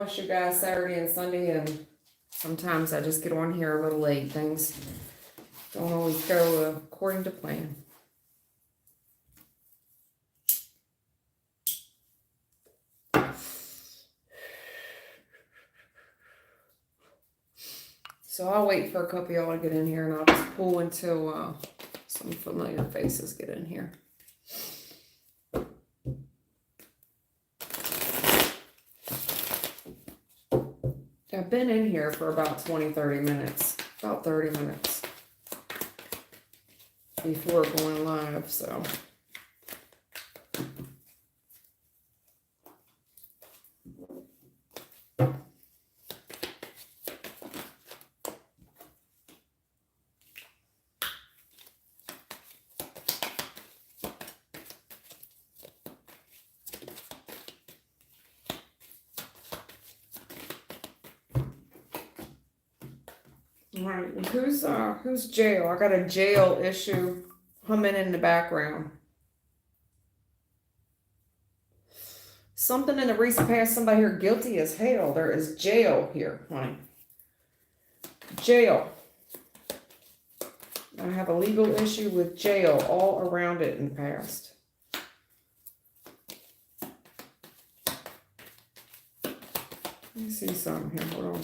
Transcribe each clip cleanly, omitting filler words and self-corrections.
You guys Saturday and Sunday, and sometimes I just get on here a little late. Things don't always go according to plan. So I'll wait for a couple of y'all to get in here, and I'll just pull until some familiar faces get in here. I've been in here for about 20-30 minutes, about 30 minutes before going live, so. All right, who's jail? I got a jail issue humming in the background. Something in the recent past, somebody here guilty as hell. There is jail here, honey. Jail. I have a legal issue with jail all around it in the past. Let me see something here. Hold on.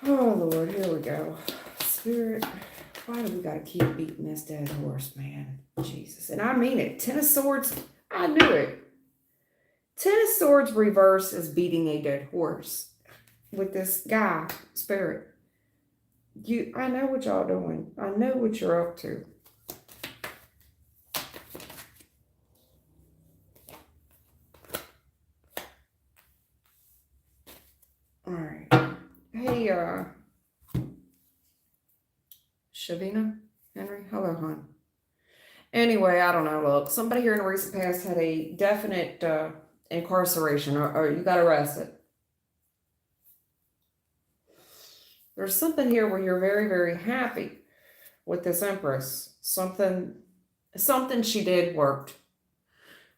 Oh, Lord, here we go. Spirit, why do we got to keep beating this dead horse, man? Jesus. And I mean it. Ten of Swords, I knew it. Ten of Swords reverse is beating a dead horse with this guy, Spirit. I know what y'all doing. I know what you're up to. All right. Hey, Shavina, Henry, hello, hon. Anyway, I don't know. Look, somebody here in the recent past had a definite incarceration, or you got arrested. There's something here where you're very, very happy with this Empress. Something she did worked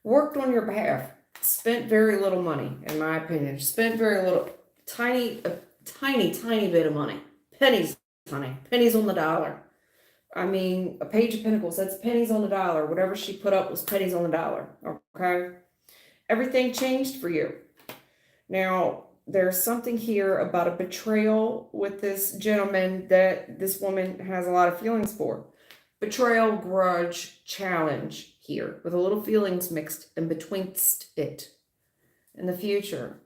on your behalf. Spent very little money, in my opinion. Spent very little, tiny bit of money. Pennies, honey. Pennies on the dollar. I mean, a Page of Pentacles, that's pennies on the dollar. Whatever she put up was pennies on the dollar, okay? Everything changed for you. Now, there's something here about a betrayal with this gentleman that this woman has a lot of feelings for. Betrayal, grudge, challenge here, with a little feelings mixed in betweenst it in the future.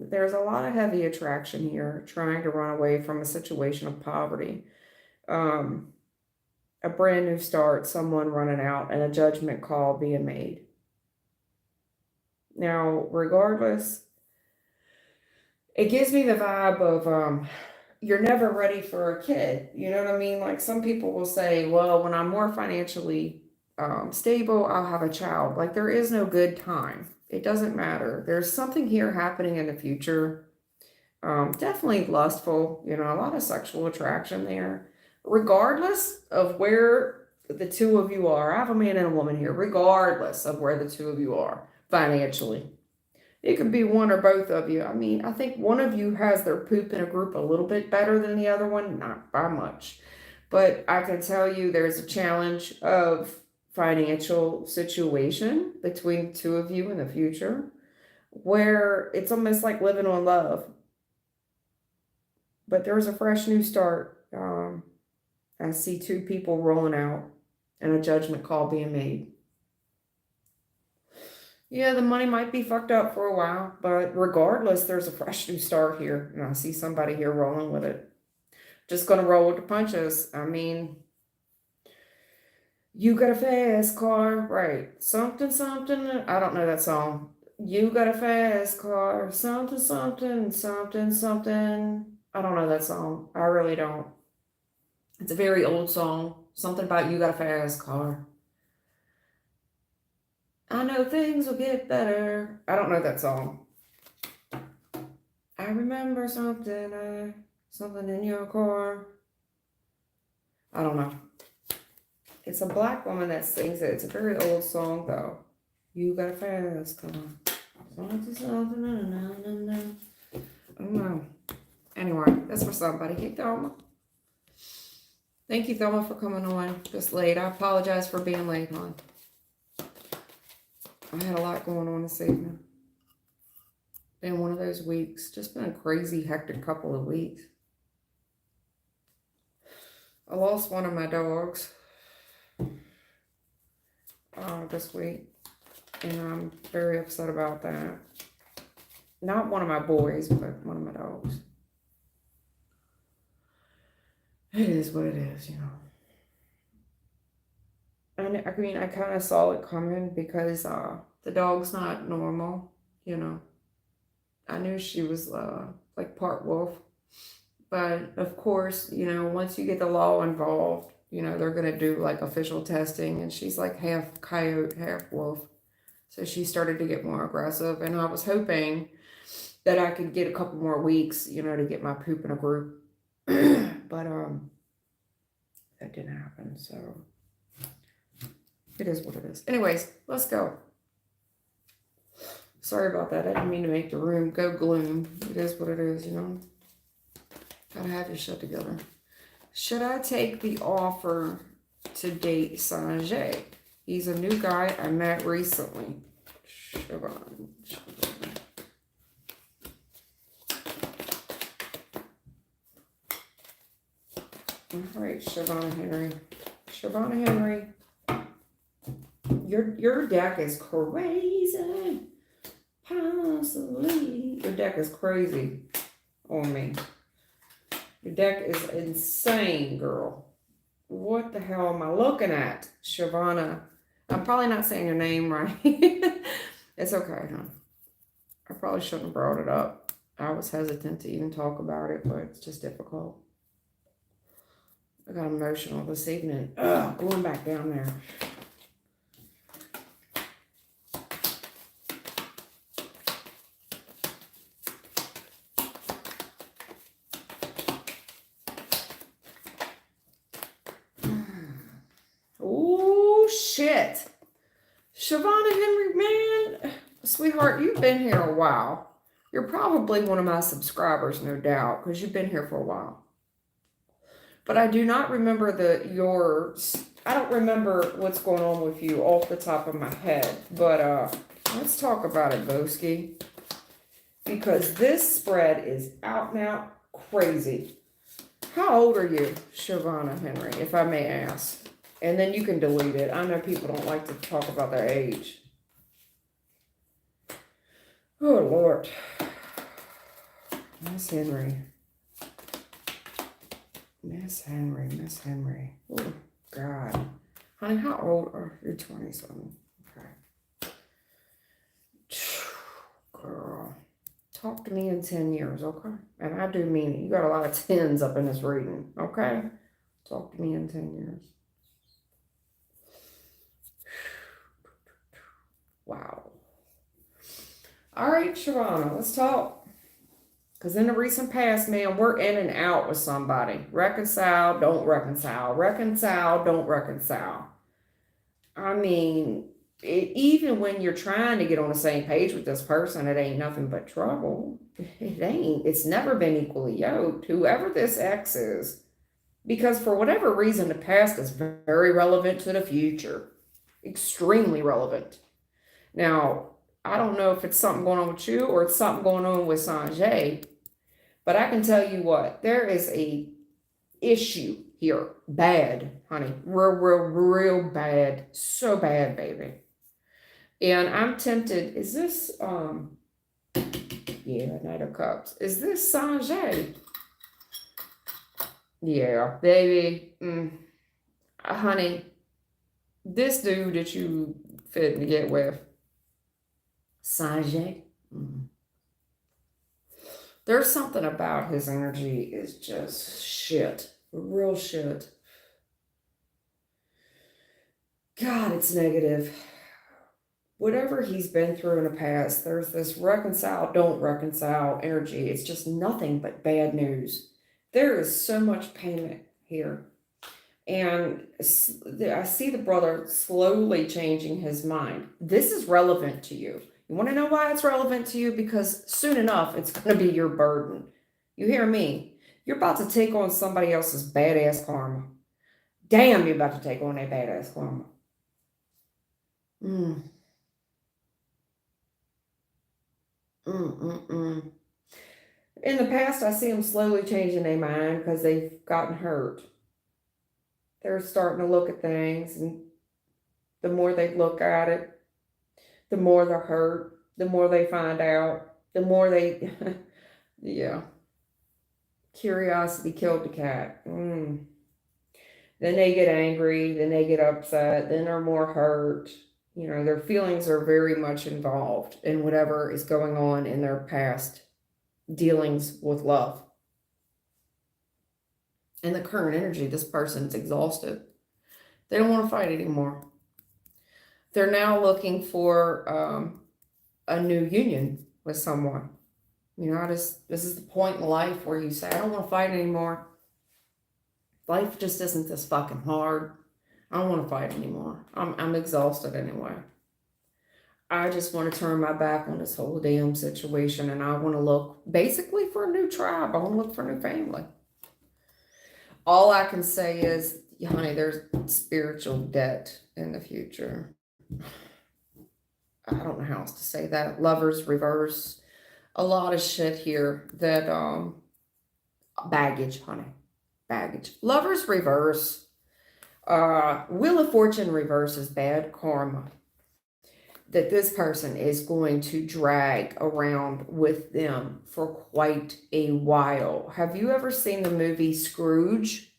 There's a lot of heavy attraction here, trying to run away from a situation of poverty. A brand new start, someone running out, and a judgment call being made. Now, regardless, it gives me the vibe of you're never ready for a kid. You know what I mean? Like some people will say, well, when I'm more financially stable, I'll have a child. Like there is no good time. It doesn't matter. There's something here happening in the future. Definitely lustful, a lot of sexual attraction there. Regardless of where the two of you are, I have a man and a woman here, regardless of where the two of you are financially. It could be one or both of you. I mean, I think one of you has their poop in a group a little bit better than the other one, not by much. But I can tell you there's a challenge of financial situation between the two of you in the future where it's almost like living on love. But there's a fresh new start. I see two people rolling out and a judgment call being made. Yeah, the money might be fucked up for a while, but regardless, there's a fresh new start here. And I see somebody here rolling with it. Just going to roll with the punches. I mean, you got a fast car, right? Something, I don't know that song. You got a fast car, something, something. I don't know that song. I really don't. It's a very old song. Something about you got a fast car. I know things will get better. I don't know that song. I remember something in your car. I don't know. It's a black woman that sings it. It's a very old song, though. You got fast car. I don't know. Anyway, that's for somebody. Hey, Thelma. Thank you, Thelma, for coming on just late. I apologize for being late, hon. I had a lot going on this evening. Been one of those weeks. Just been a crazy, hectic couple of weeks. I lost one of my dogs this week, and I'm very upset about that. Not one of my boys, but one of my dogs. It is what it is, you know. And I mean, I kind of saw it coming because the dog's not normal, you know. I knew she was like part wolf. But of course, you know, once you get the law involved, you know, they're going to do like official testing. And she's like half coyote, half wolf. So she started to get more aggressive. And I was hoping that I could get a couple more weeks, you know, to get my poop in a group. But that didn't happen. So it is what it is. Anyways, let's go. Sorry about that. I didn't mean to make the room go gloom. It is what it is, you know. Gotta have your shit together. Should I take the offer to date Sanjay? He's a new guy I met recently. Siobhan. All right, Siobhan Henry. Siobhan Henry. Your deck is crazy. Possibly. Your deck is crazy on me. Your deck is insane, girl. What the hell am I looking at? Shavana. I'm probably not saying your name right. It's okay, huh? I probably shouldn't have brought it up. I was hesitant to even talk about it, but it's just difficult. I got emotional this evening. Ugh, going back down there. Shit. Shavana Henry, man, sweetheart, you've been here a while. You're probably one of my subscribers, no doubt, because you've been here for a while. But I do not remember I don't remember what's going on with you off the top of my head. But let's talk about it, Boski. Because this spread is out and out crazy. How old are you, Shavana Henry, if I may ask? And then you can delete it. I know people don't like to talk about their age. Oh, Lord. Miss Henry. Miss Henry, Miss Henry. Oh, God. Honey, how old are you? 27. Okay. Girl. Talk to me in 10 years, okay? And I do mean it. You got a lot of 10s up in this reading, okay? Talk to me in 10 years. Wow. All right, Shavana, let's talk. Because in the recent past, man, we're in and out with somebody. Reconcile, don't reconcile. Reconcile, don't reconcile. I mean, even when you're trying to get on the same page with this person, it ain't nothing but trouble. It ain't. It's never been equally yoked. Whoever this ex is. Because for whatever reason, the past is very relevant to the future. Extremely relevant. Now, I don't know if it's something going on with you or it's something going on with Sanjay, but I can tell you what, there is a issue here. Bad, honey. Real bad. So bad, baby. And I'm tempted, is this, yeah, Knight of Cups. Is this Sanjay? Yeah, baby. Honey, this dude that you fit to get with, Sanjay. There's something about his energy is just shit. Real shit. God, it's negative. Whatever he's been through in the past, there's this reconcile, don't reconcile energy. It's just nothing but bad news. There is so much payment here. And I see the brother slowly changing his mind. This is relevant to you. You want to know why it's relevant to you? Because soon enough, it's going to be your burden. You hear me? You're about to take on somebody else's badass karma. Damn, you're about to take on that badass karma. Mm. Mm-mm-mm. In the past, I see them slowly changing their mind because they've gotten hurt. They're starting to look at things, and the more they look at it, the more they're hurt, the more they find out, the more they, yeah, curiosity killed the cat. Then they get angry, then they get upset, then they're more hurt. You know, their feelings are very much involved in whatever is going on in their past dealings with love. In the current energy, this person's exhausted. They don't want to fight anymore. They're now looking for a new union with someone. You know, this is the point in life where you say, I don't want to fight anymore. Life just isn't this fucking hard. I don't want to fight anymore. I'm exhausted anyway. I just want to turn my back on this whole damn situation, and I want to look basically for a new tribe. I want to look for a new family. All I can say is, honey, there's spiritual debt in the future. I don't know how else to say that. Lovers reverse. A lot of shit here that, baggage, honey. Baggage. Lovers reverse. Wheel of Fortune reverse is bad karma that this person is going to drag around with them for quite a while. Have you ever seen the movie Scrooge?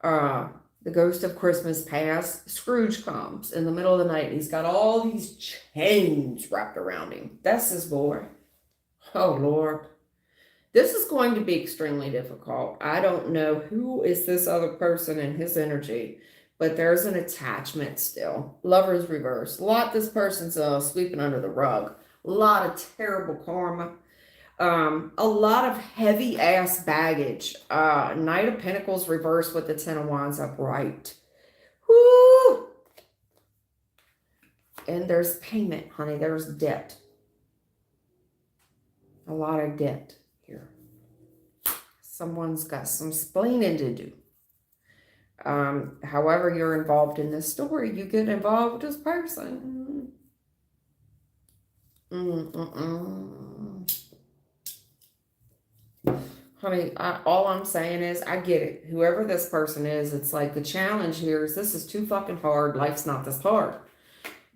The Ghost of Christmas Past. Scrooge comes in the middle of the night. He's got all these chains wrapped around him. That's his boy. Oh, Lord. This is going to be extremely difficult. I don't know who is this other person in his energy, but there's an attachment still. Lovers reverse. A lot this person's sweeping under the rug. A lot of terrible karma. A lot of heavy ass baggage. Knight of Pentacles reverse with the Ten of Wands upright. Whoo! And there's payment, honey. There's debt. A lot of debt here. Someone's got some splaining to do. However you're involved in this story, you get involved with this person. Honey, all I'm saying is I get it. Whoever this person is, it's like the challenge here is this is too fucking hard. Life's not this hard.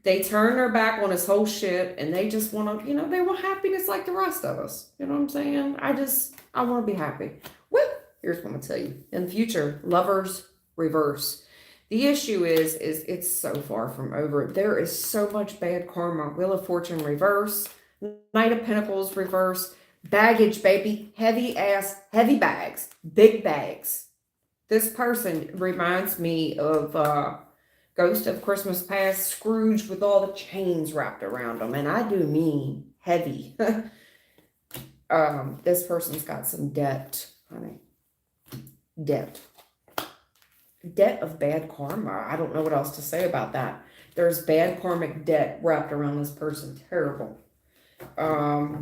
They turn their back on this whole shit and they just want to, you know, they want happiness like the rest of us. You know what I'm saying? I want to be happy. Well, here's what I'm going to tell you. In the future, lovers reverse. The issue is it's so far from over. There is so much bad karma. Wheel of Fortune reverse. Knight of Pentacles reverse. Baggage, baby. Heavy bags. Big bags. This person reminds me of Ghost of Christmas Past, Scrooge with all the chains wrapped around them. And I do mean heavy. This person's got some debt, honey. Debt. Debt of bad karma. I don't know what else to say about that. There's bad karmic debt wrapped around this person. Terrible.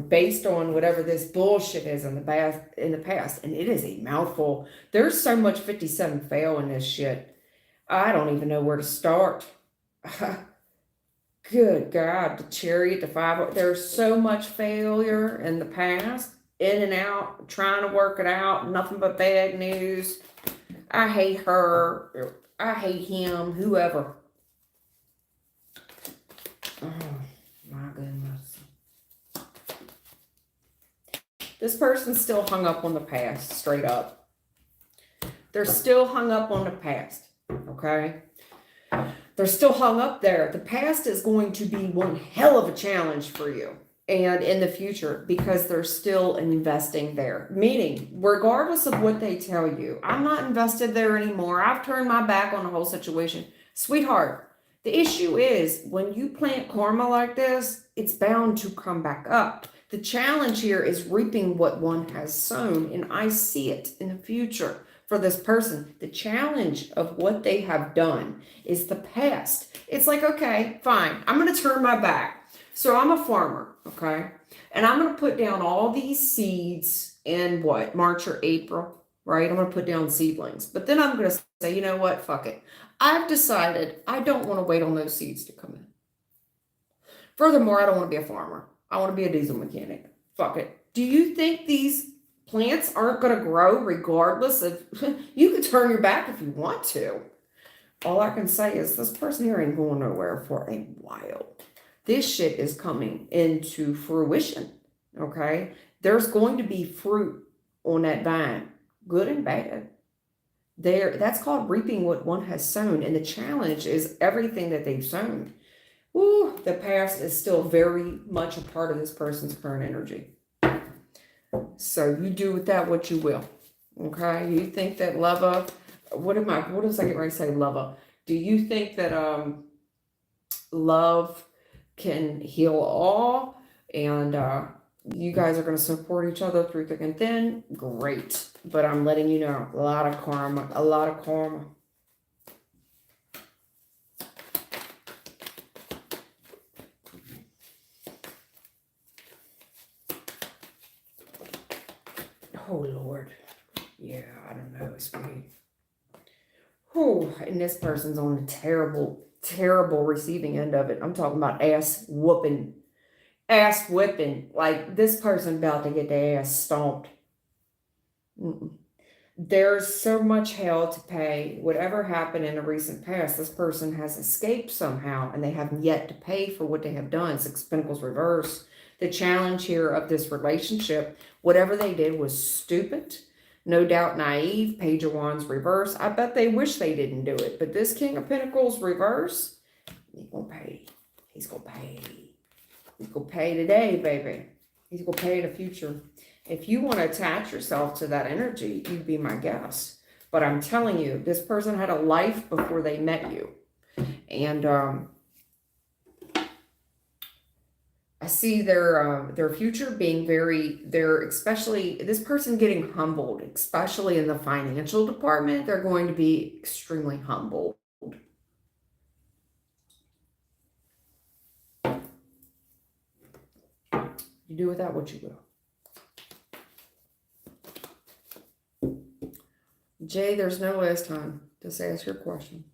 Based on whatever this bullshit is in the past. And it is a mouthful. There's so much 57 fail in this shit. I don't even know where to start. Good God, the Chariot, the Five. There's so much failure in the past. In and out, trying to work it out. Nothing but bad news. I hate her. I hate him. Whoever. Oh, my goodness. This person's still hung up on the past, straight up. They're still hung up on the past. Okay? They're still hung up there. The past is going to be one hell of a challenge for you and in the future because they're still investing there. Meaning, regardless of what they tell you, I'm not invested there anymore. I've turned my back on the whole situation. Sweetheart, the issue is when you plant karma like this, it's bound to come back up. The challenge here is reaping what one has sown, and I see it in the future. for this person. The challenge of what they have done is the past. It's like, okay, fine, I'm going to turn my back. So I'm a farmer, okay? And I'm going to put down all these seeds in what, March or April, right? I'm going to put down seedlings. But then I'm going to say, you know what, fuck it. I've decided I don't want to wait on those seeds to come in. Furthermore, I don't want to be a farmer. I want to be a diesel mechanic. Fuck it. Do you think these plants aren't going to grow regardless of, you could turn your back if you want to. All I can say is this person here ain't going nowhere for a while. This shit is coming into fruition, okay? There's going to be fruit on that vine, good and bad. That's called reaping what one has sown, and the challenge is everything that they've sown. Ooh, the past is still very much a part of this person's current energy. So you do with that what you will, okay? You think that love, what was I getting ready to say, love? Do you think that love can heal all, and you guys are going to support each other through thick and thin? Great. But I'm letting you know, a lot of karma. Oh, Lord. Yeah, I don't know, sweetie. Oh, and this person's on a terrible, terrible receiving end of it. I'm talking about ass whooping. Ass whipping. Like, this person about to get their ass stomped. There's so much hell to pay. Whatever happened in the recent past, this person has escaped somehow, and they have yet to pay for what they have done. Six of Pentacles reverse. The challenge here of this relationship, whatever they did was stupid, no doubt naive. Page of Wands reverse. I bet they wish they didn't do it. But this King of Pentacles reverse, he's going to pay. He's going to pay. He's going to pay today, baby. He's going to pay in the future. If you want to attach yourself to that energy, you'd be my guest. But I'm telling you, this person had a life before they met you. And I see their future being especially this person getting humbled, especially in the financial department. They're going to be extremely humbled. You do with that what you will. Jay, there's no last time. Just ask your question.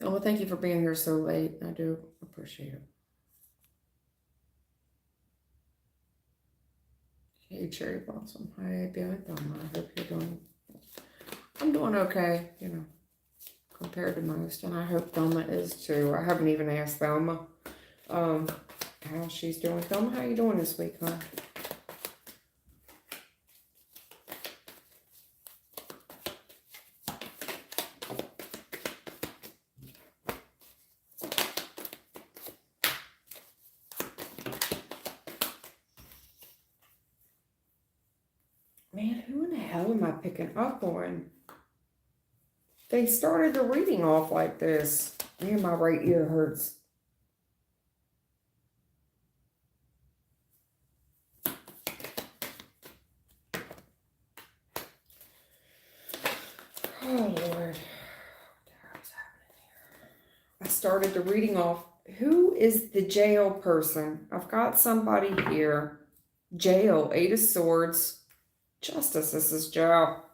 Oh, thank you for being here so late. I do appreciate it. Hey, Cherry Blossom. Hi, Thelma. I hope you're doing... I'm doing okay, you know, compared to most. And I hope Thelma is too. I haven't even asked Thelma how she's doing. Thelma, how you doing this week, huh? Man, who in the hell am I picking up on? They started the reading off like this. Man, my right ear hurts. Oh, Lord. What the hell is happening here? I started the reading off. Who is the jail person? I've got somebody here. Jail, Eight of Swords. Justice, this is jail.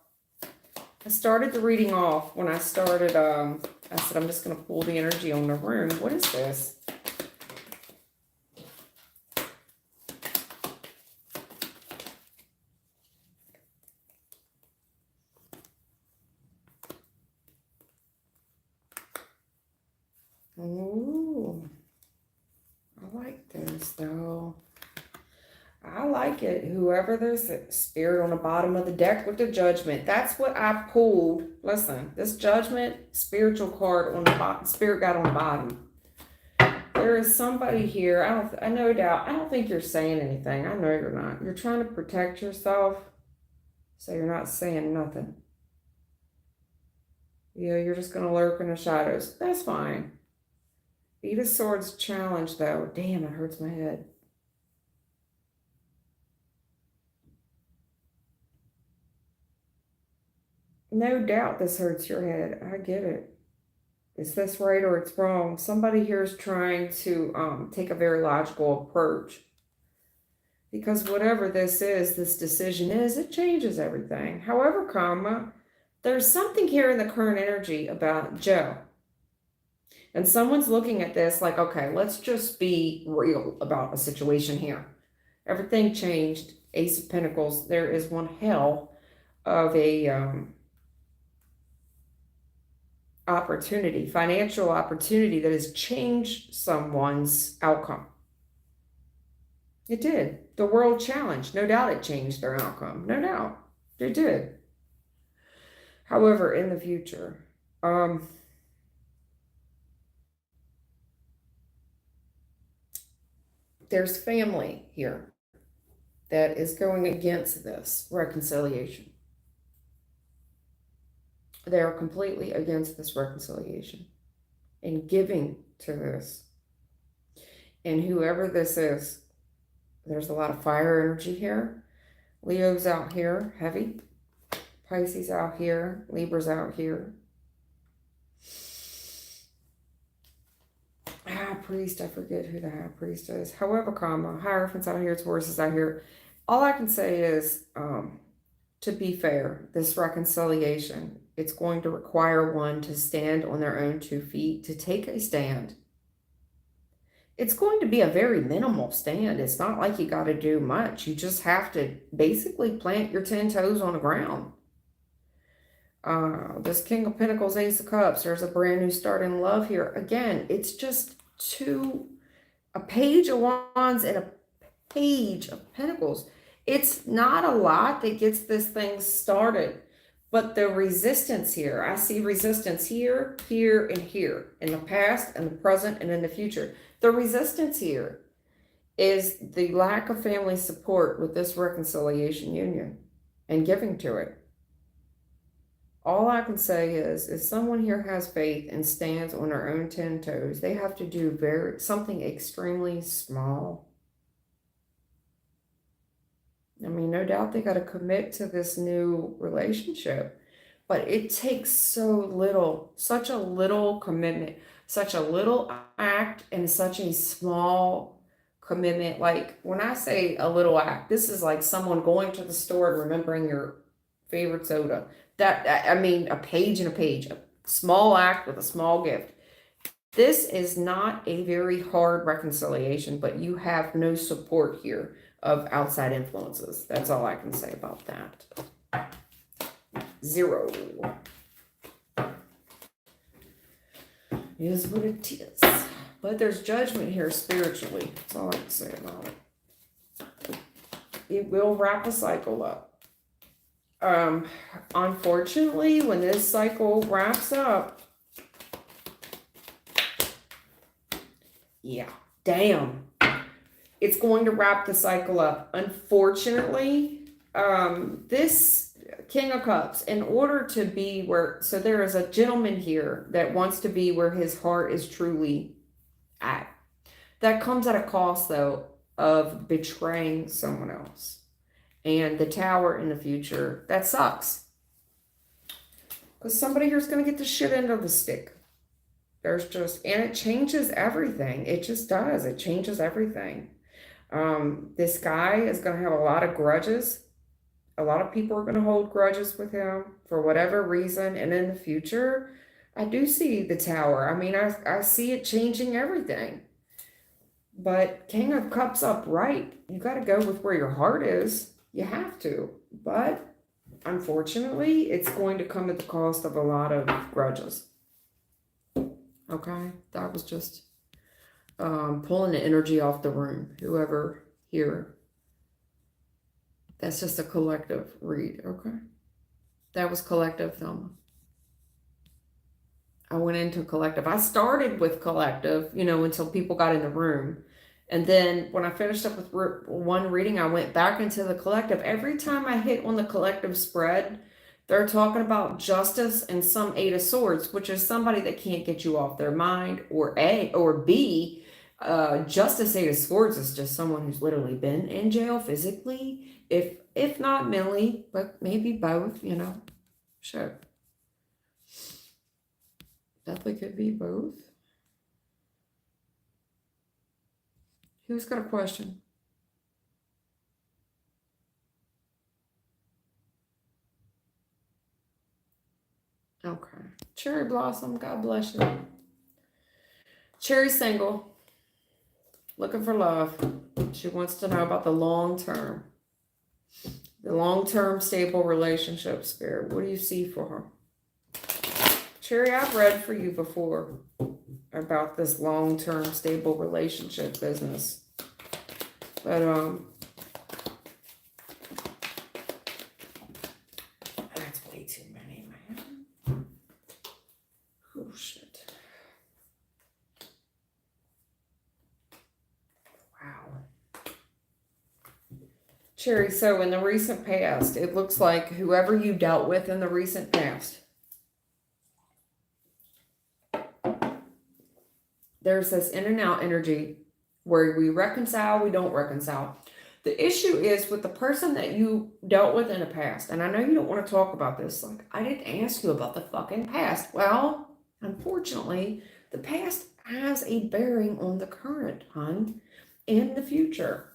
I started the reading off when I started, I said I'm just going to pull the energy on the room. What is this? Ooh, I like this though. I like it. Whoever there's a spirit on the bottom of the deck with the Judgment. That's what I pulled. Listen, this Judgment spiritual card on the bottom, spirit got on the bottom. There is somebody here. I no doubt. I don't think you're saying anything. I know you're not. You're trying to protect yourself, so you're not saying nothing. Yeah, you're just gonna lurk in the shadows. That's fine. Eight of Swords challenge though. Damn, it hurts my head. No doubt this hurts your head. I get it. Is this right or it's wrong? Somebody here is trying to take a very logical approach. Because whatever this decision is, it changes everything. However, there's something here in the current energy about Joe. And someone's looking at this like, okay, let's just be real about a situation here. Everything changed. Ace of Pentacles. There is one hell of a opportunity, financial opportunity that has changed someone's outcome. It did. The world challenge. No doubt it changed their outcome. No doubt. It did. However, in the future, there's family here that is going against this reconciliation. They are completely against this reconciliation and giving to this. And whoever this is, there's a lot of fire energy here. Leo's out here, heavy. Pisces out here. Libra's out here. High priest, I forget who the high priest is. However, Hierophant's out here, Taurus is out here. All I can say is, to be fair, this reconciliation, it's going to require one to stand on their own 2 feet, to take a stand. It's going to be a very minimal stand. It's not like you got to do much. You just have to basically plant your 10 toes on the ground. This King of Pentacles, Ace of Cups, there's a brand new start in love here. Again, it's just a page of wands and a page of pentacles. It's not a lot that gets this thing started, but the resistance here, I see resistance here, here, and here, in the past, and the present, and in the future. The resistance here is the lack of family support with this reconciliation union and giving to it. All I can say is, if someone here has faith and stands on their own 10 toes, they have to do something extremely small. I mean, no doubt they got to commit to this new relationship, but it takes so little, such a little commitment, such a little act, and such a small commitment. Like, when I say a little act, this is like someone going to the store and remembering your favorite soda. I mean, a page and a page, a small act with a small gift. This is not a very hard reconciliation, but you have no support here of outside influences. That's all I can say about that. 0. Is what it is. But there's judgment here spiritually. That's all I can say about it. It will wrap a cycle up. Unfortunately, when this cycle wraps up, yeah, damn, it's going to wrap the cycle up. Unfortunately, this King of Cups, in order to be so there is a gentleman here that wants to be where his heart is truly at. That comes at a cost, though, of betraying someone else. And the Tower in the future, that sucks. Because somebody here's going to get the shit end of the stick. And it changes everything. It just does. It changes everything. This guy is going to have a lot of grudges. A lot of people are going to hold grudges with him for whatever reason. And in the future, I do see the Tower. I mean, I see it changing everything. But King of Cups upright, you got to go with where your heart is. You have to. But unfortunately, it's going to come at the cost of a lot of grudges. Okay? That was just pulling the energy off the room. Whoever here. That's just a collective read. Okay? That was collective, Thelma. I went into collective. I started with collective, until people got in the room. And then when I finished up with one reading, I went back into the collective. Every time I hit on the collective spread, they're talking about justice and some 8 of Swords, which is somebody that can't get you off their mind, or B, justice 8 of Swords is just someone who's literally been in jail physically, if not mentally, but maybe both, Sure. Definitely could be both. Who's got a question? Okay. Cherry Blossom, God bless you. Cherry single, looking for love. She wants to know about the long term stable relationship, Spirit. What do you see for her? Cherry, I've read for you before about this long-term stable relationship business. But that's way too many, man. Oh shit. Wow. Cherry, so in the recent past, it looks like whoever you dealt with in the recent past, there's this in and out energy where we reconcile, we don't reconcile. The issue is with the person that you dealt with in the past, and I know you don't want to talk about this, like, I didn't ask you about the fucking past. Well, unfortunately, the past has a bearing on the current, hon, and the future.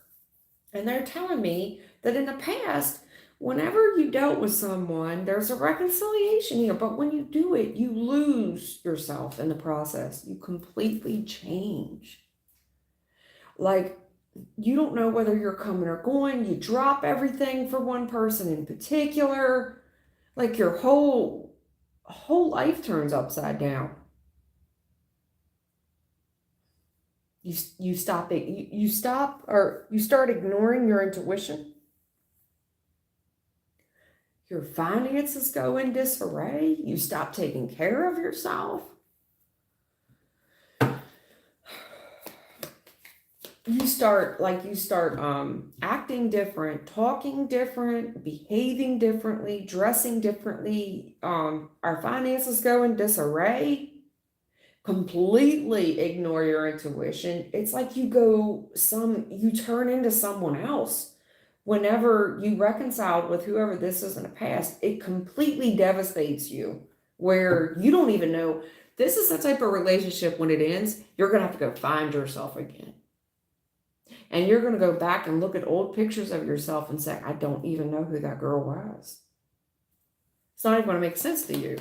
And they're telling me that in the past, whenever you dealt with someone, there's a reconciliation here, but when you do it, you lose yourself in the process. You completely change. Like, you don't know whether you're coming or going. You drop everything for one person in particular. Like, your whole life turns upside down. You stop it. You stop, or you start ignoring your intuition. Your finances go in disarray. You stop taking care of yourself. You start acting different, talking different, behaving differently, dressing differently. Our finances go in disarray. Completely ignore your intuition. It's like you turn into someone else. Whenever you reconciled with whoever this is in the past, it completely devastates you, where you don't even know. This is the type of relationship, when it ends, you're going to have to go find yourself again. And you're going to go back and look at old pictures of yourself and say, I don't even know who that girl was. It's not even going to make sense to you.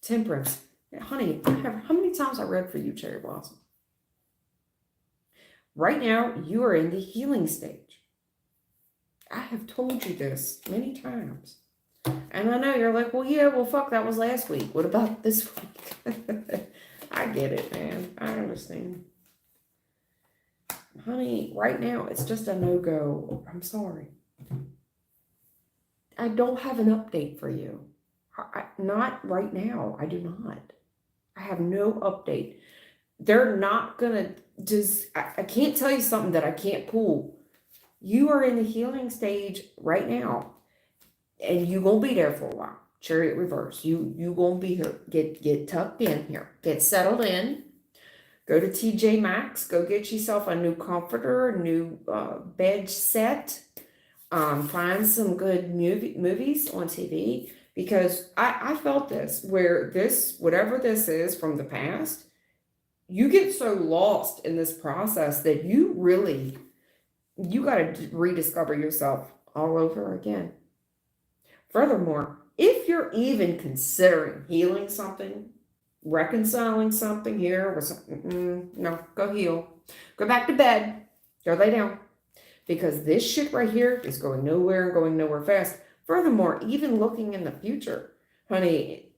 Temperance. Honey, how many times I read for you, Cherry Blossom? Right now, you are in the healing stage. I have told you this many times. And I know you're like, well, yeah, well, fuck, that was last week. What about this week? I get it, man. I understand. Honey, right now, it's just a no-go. I'm sorry. I don't have an update for you. Not right now. I do not. I have no update. They're not going to I can't tell you something that I can't pull. You are in the healing stage right now, and you're going to be there for a while. Chariot reverse. You going to be here. Get tucked in here. Get settled in. Go to TJ Maxx. Go get yourself a new comforter, a new bed set. Find some good movies on TV, because I felt this, where whatever this is from the past, you get so lost in this process that you got to rediscover yourself all over again. Furthermore, if you're even considering healing something, reconciling something here or something, no, go heal. Go back to bed. Go lay down. Because this shit right here is going nowhere and going nowhere fast. Furthermore, even looking in the future, honey,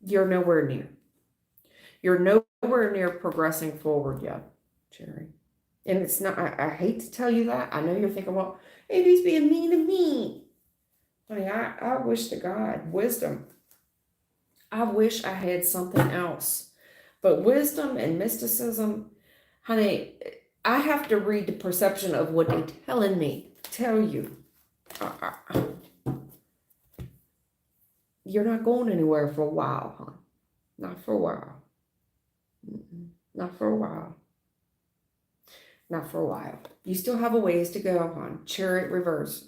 you're nowhere near. You're nowhere near progressing forward yet, Cherry. And it's not, I hate to tell you that. I know you're thinking, well, maybe he's being mean to me. Honey, I wish to God wisdom. I wish I had something else. But wisdom and mysticism, honey, I have to read the perception of what they're telling me. Tell you. You're not going anywhere for a while, hon. Not for a while. Not for a while. Not for a while. You still have a ways to go, hon. Chariot reverse.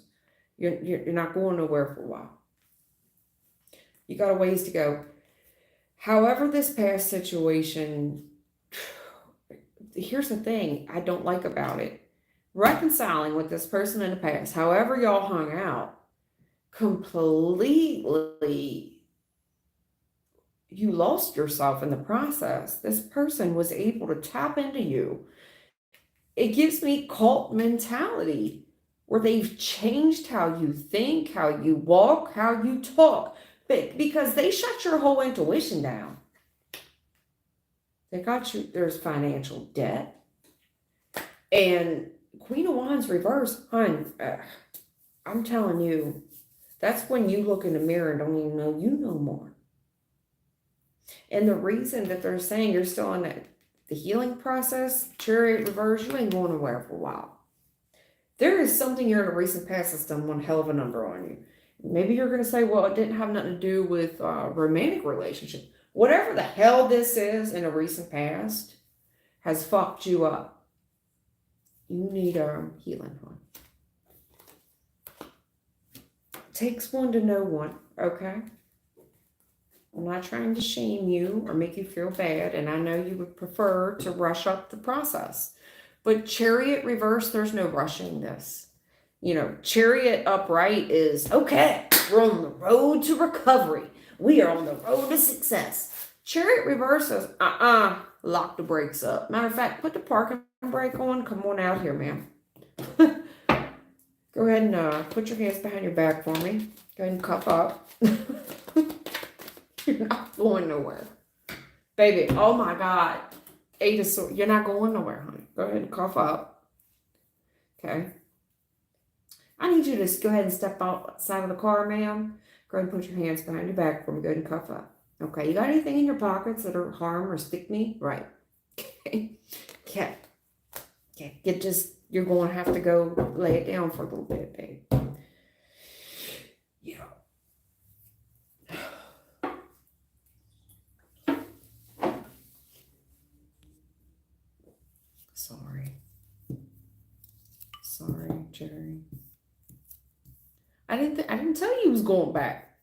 You're not going nowhere for a while. You got a ways to go. However, this past situation, here's the thing I don't like about it. Reconciling with this person in the past, however y'all hung out, completely, you lost yourself in the process. This person was able to tap into you. It gives me cult mentality where they've changed how you think, how you walk, how you talk, but because they shut your whole intuition down. They got you, there's financial debt. And Queen of Wands reverse, hon, I'm telling you, that's when you look in the mirror and don't even know you no more. And the reason that they're saying you're still in the healing process, Chariot reverse, you ain't going nowhere for a while. There is something here in the recent past that's done one hell of a number on you. Maybe you're going to say, well, it didn't have nothing to do with romantic relationship. Whatever the hell this is in a recent past has fucked you up. You need healing, hon. Takes one to know one, okay? I'm not trying to shame you or make you feel bad, and I know you would prefer to rush up the process. But Chariot reverse, there's no rushing this. You know, Chariot upright is, okay, we're on the road to recovery. We are on the road to success. Chariot reverse is, lock the brakes up. Matter of fact, put the parking brake on. Come on out here, ma'am. Go ahead and put your hands behind your back for me. Go ahead and cuff up. You're not going nowhere. Baby, oh my God. Eight of Swords. You're not going nowhere, honey. Go ahead and cough up. Okay. I need you to just go ahead and step outside of the car, ma'am. Go ahead and put your hands behind your back for me. Go ahead and cough up. Okay. You got anything in your pockets that are harm or stick me? Right. Okay. Okay. Okay. You're going to have to go lay it down for a little bit, babe. Yeah. Sorry, Jerry. I didn't tell you he was going back.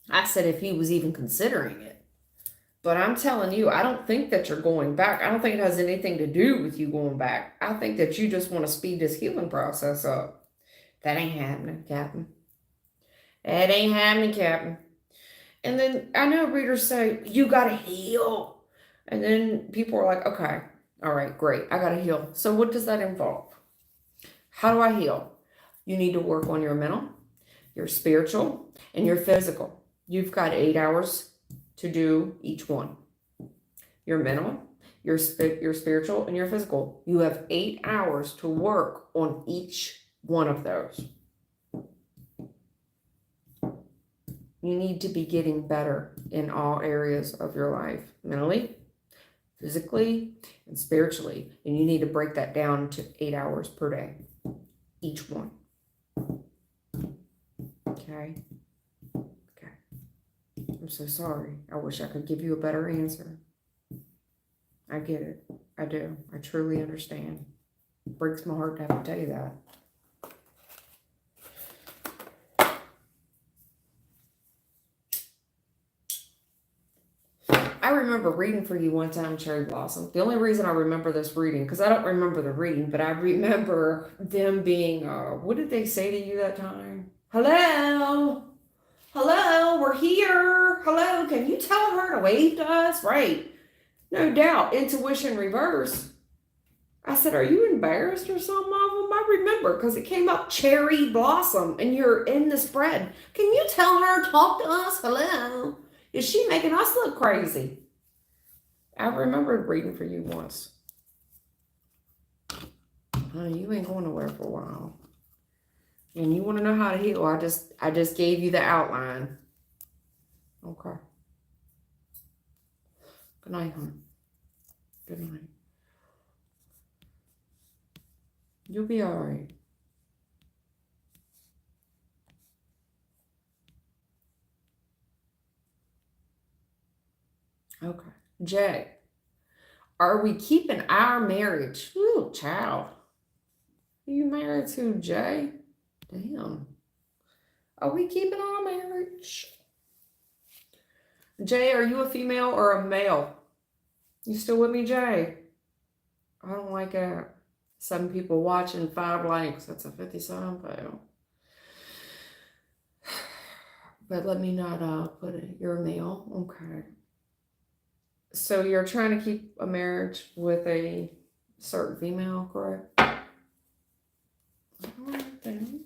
I said if he was even considering it. But I'm telling you, I don't think that you're going back. I don't think it has anything to do with you going back. I think that you just want to speed this healing process up. That ain't happening, Captain. That ain't happening, Captain. And then I know readers say, you got to heal. And then people are like, okay, all right, great. I got to heal. So what does that involve? How do I heal? You need to work on your mental, your spiritual, and your physical. You've got 8 hours to do each one. Your mental, your spiritual, and your physical. You have 8 hours to work on each one of those. You need to be getting better in all areas of your life. Mentally, physically, and spiritually. And you need to break that down to 8 hours per day. Each one. Okay? Okay. I'm so sorry. I wish I could give you a better answer. I get it. I do. I truly understand. It breaks my heart to have to tell you that. I remember reading for you one time, Cherry Blossom. The only reason I remember this reading, because I don't remember the reading, but I remember them being, what did they say to you that time? Hello? Hello, we're here. Hello, can you tell her to wave to us? Right. No doubt. Intuition reverse. I said, are you embarrassed or something of them? I remember because it came up Cherry Blossom and you're in the spread. Can you tell her to talk to us? Hello? Is she making us look crazy? I remember reading for you once. Honey, you ain't going nowhere for a while. And you want to know how to heal, I just gave you the outline. Okay. Good night, honey. Good night. You'll be all right. Okay. Jay, are we keeping our marriage? Ooh, child. Are you married to Jay? Damn. Are we keeping our marriage? Jay, are you a female or a male? You still with me, Jay? I don't like it. 7 people watching, 5 likes. That's a 57 fail. But let me not put it. You're a male. Okay. So you're trying to keep a marriage with a certain female, correct? All right then.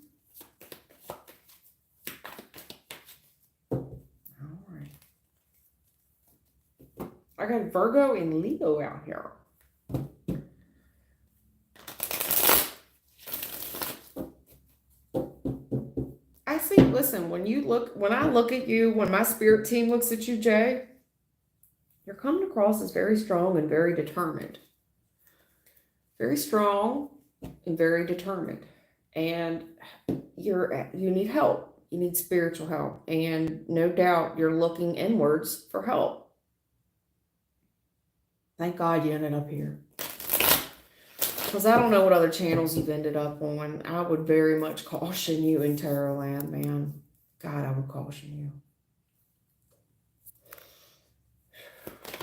All right. I got Virgo and Leo out here. I see, listen, when I look at you, when my spirit team looks at you, Jay, you're coming across as very strong and very determined. Very strong and very determined. And you need help. You need spiritual help. And no doubt you're looking inwards for help. Thank God you ended up here. Because I don't know what other channels you've ended up on. I would very much caution you in Tarot Land, man. God, I would caution you.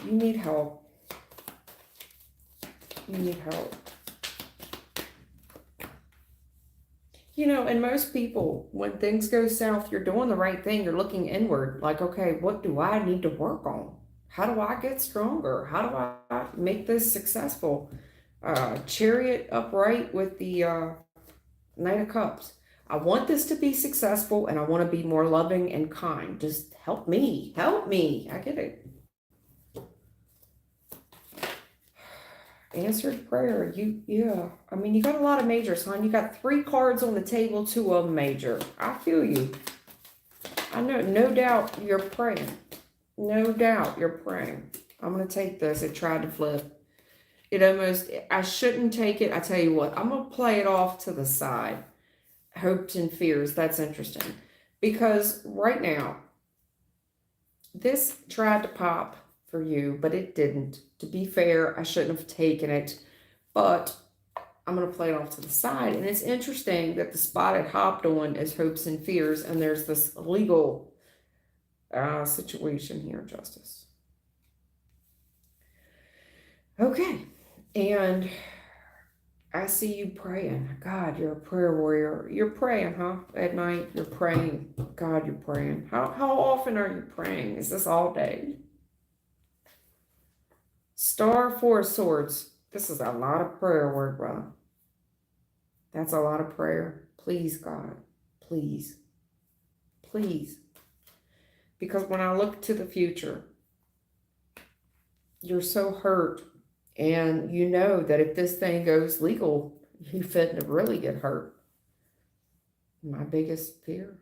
You need help. You need help. You know, and most people, when things go south, you're doing the right thing. You're looking inward. Like, okay, what do I need to work on? How do I get stronger? How do I make this successful? Chariot upright with the Knight of Cups. I want this to be successful and I want to be more loving and kind. Just help me. Help me. I get it. Answered prayer. Yeah. I mean, you got a lot of majors, hon. You got 3 cards on the table, 2 of them major. I feel you. I know. No doubt you're praying. No doubt you're praying. I'm going to take this. It tried to flip. I shouldn't take it. I tell you what, I'm going to play it off to the side. Hopes and fears. That's interesting. Because right now, this tried to pop for you, but it didn't. To be fair, I shouldn't have taken it. But I'm going to play it off to the side. And it's interesting that the spot it hopped on is hopes and fears. And there's this legal situation here, Justice. Okay. And I see you praying. God, you're a prayer warrior. You're praying, huh? At night, you're praying. God, you're praying. How often are you praying? Is this all day? Star, 4 of Swords. This is a lot of prayer work, brother. That's a lot of prayer. Please, God. Please. Please. Because when I look to the future, you're so hurt. And you know that if this thing goes legal, you finna really get hurt. My biggest fear.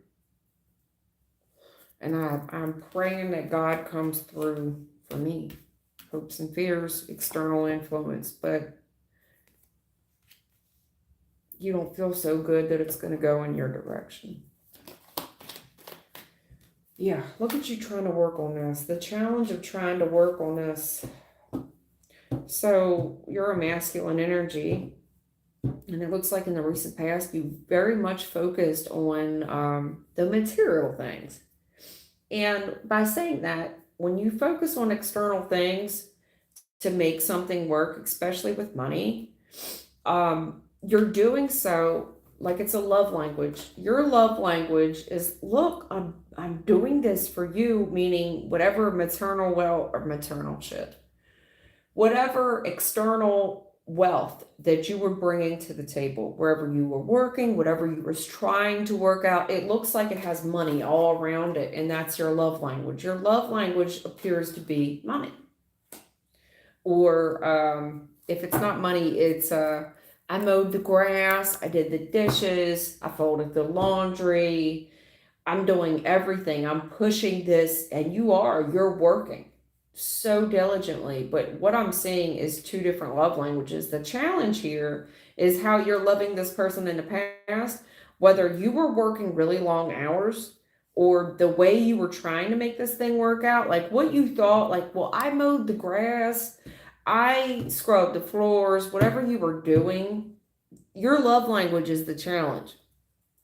And I'm praying that God comes through for me. Hopes and fears, external influence. But you don't feel so good that it's going to go in your direction. Yeah, look at you trying to work on this. The challenge of trying to work on this. So you're a masculine energy, and it looks like in the recent past you very much focused on the material things. And by saying that, when you focus on external things to make something work, especially with money, you're doing so like it's a love language. Your love language is, look, I'm doing this for you, meaning whatever whatever external wealth that you were bringing to the table, wherever you were working, whatever you were trying to work out, it looks like it has money all around it, and that's your love language. Your love language appears to be money. Or if it's not money, it's I mowed the grass, I did the dishes, I folded the laundry, I'm doing everything, I'm pushing this, and you're working so diligently. But what I'm seeing is 2 different love languages. The challenge here is how you're loving this person in the past, whether you were working really long hours or the way you were trying to make this thing work out, like what you thought, like, well, I mowed the grass, I scrubbed the floors, whatever you were doing, your love language is the challenge.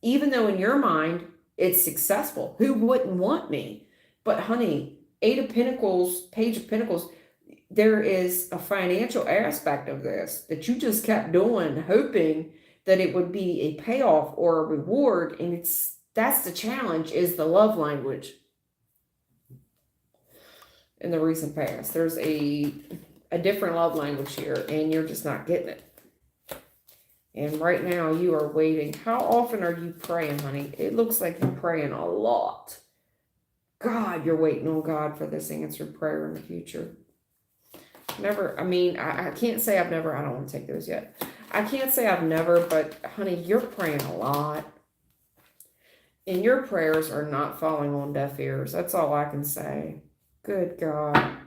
Even though in your mind it's successful. Who wouldn't want me? But honey, Eight of Pentacles, Page of Pentacles, there is a financial aspect of this that you just kept doing, hoping that it would be a payoff or a reward. And that's the challenge, is the love language in the recent past. There's a different love language here, and you're just not getting it. And right now you are waiting. How often are you praying, honey? It looks like you're praying a lot. God, you're waiting on God for this answered prayer in the future. Never, I mean, I can't say I've never, I don't want to take those yet. I can't say I've never, but honey, you're praying a lot. And your prayers are not falling on deaf ears. That's all I can say. Good God.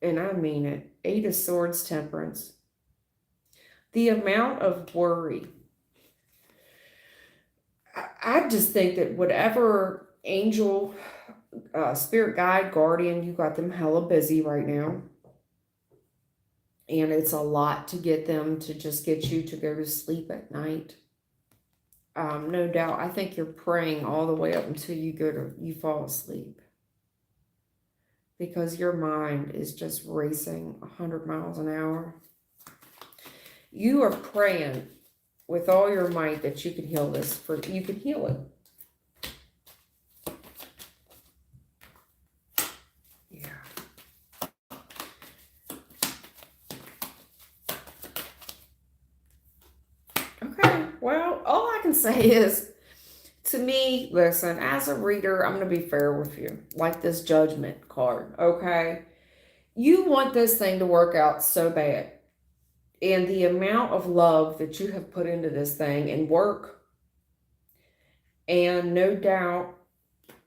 And I mean it. Eight of Swords, Temperance. The amount of worry. I just think that whatever angel, spirit guide, guardian, you got them hella busy right now. And it's a lot to get them to just get you to go to sleep at night. No doubt. I think you're praying all the way up until you fall asleep. Because your mind is just racing 100 miles an hour. You are praying with all your might that you can heal this. You can heal it. Yeah. Okay. Well, all I can say is, to me, listen, as a reader, I'm going to be fair with you. Like this Judgment card, okay? You want this thing to work out so bad. And the amount of love that you have put into this thing and work, and no doubt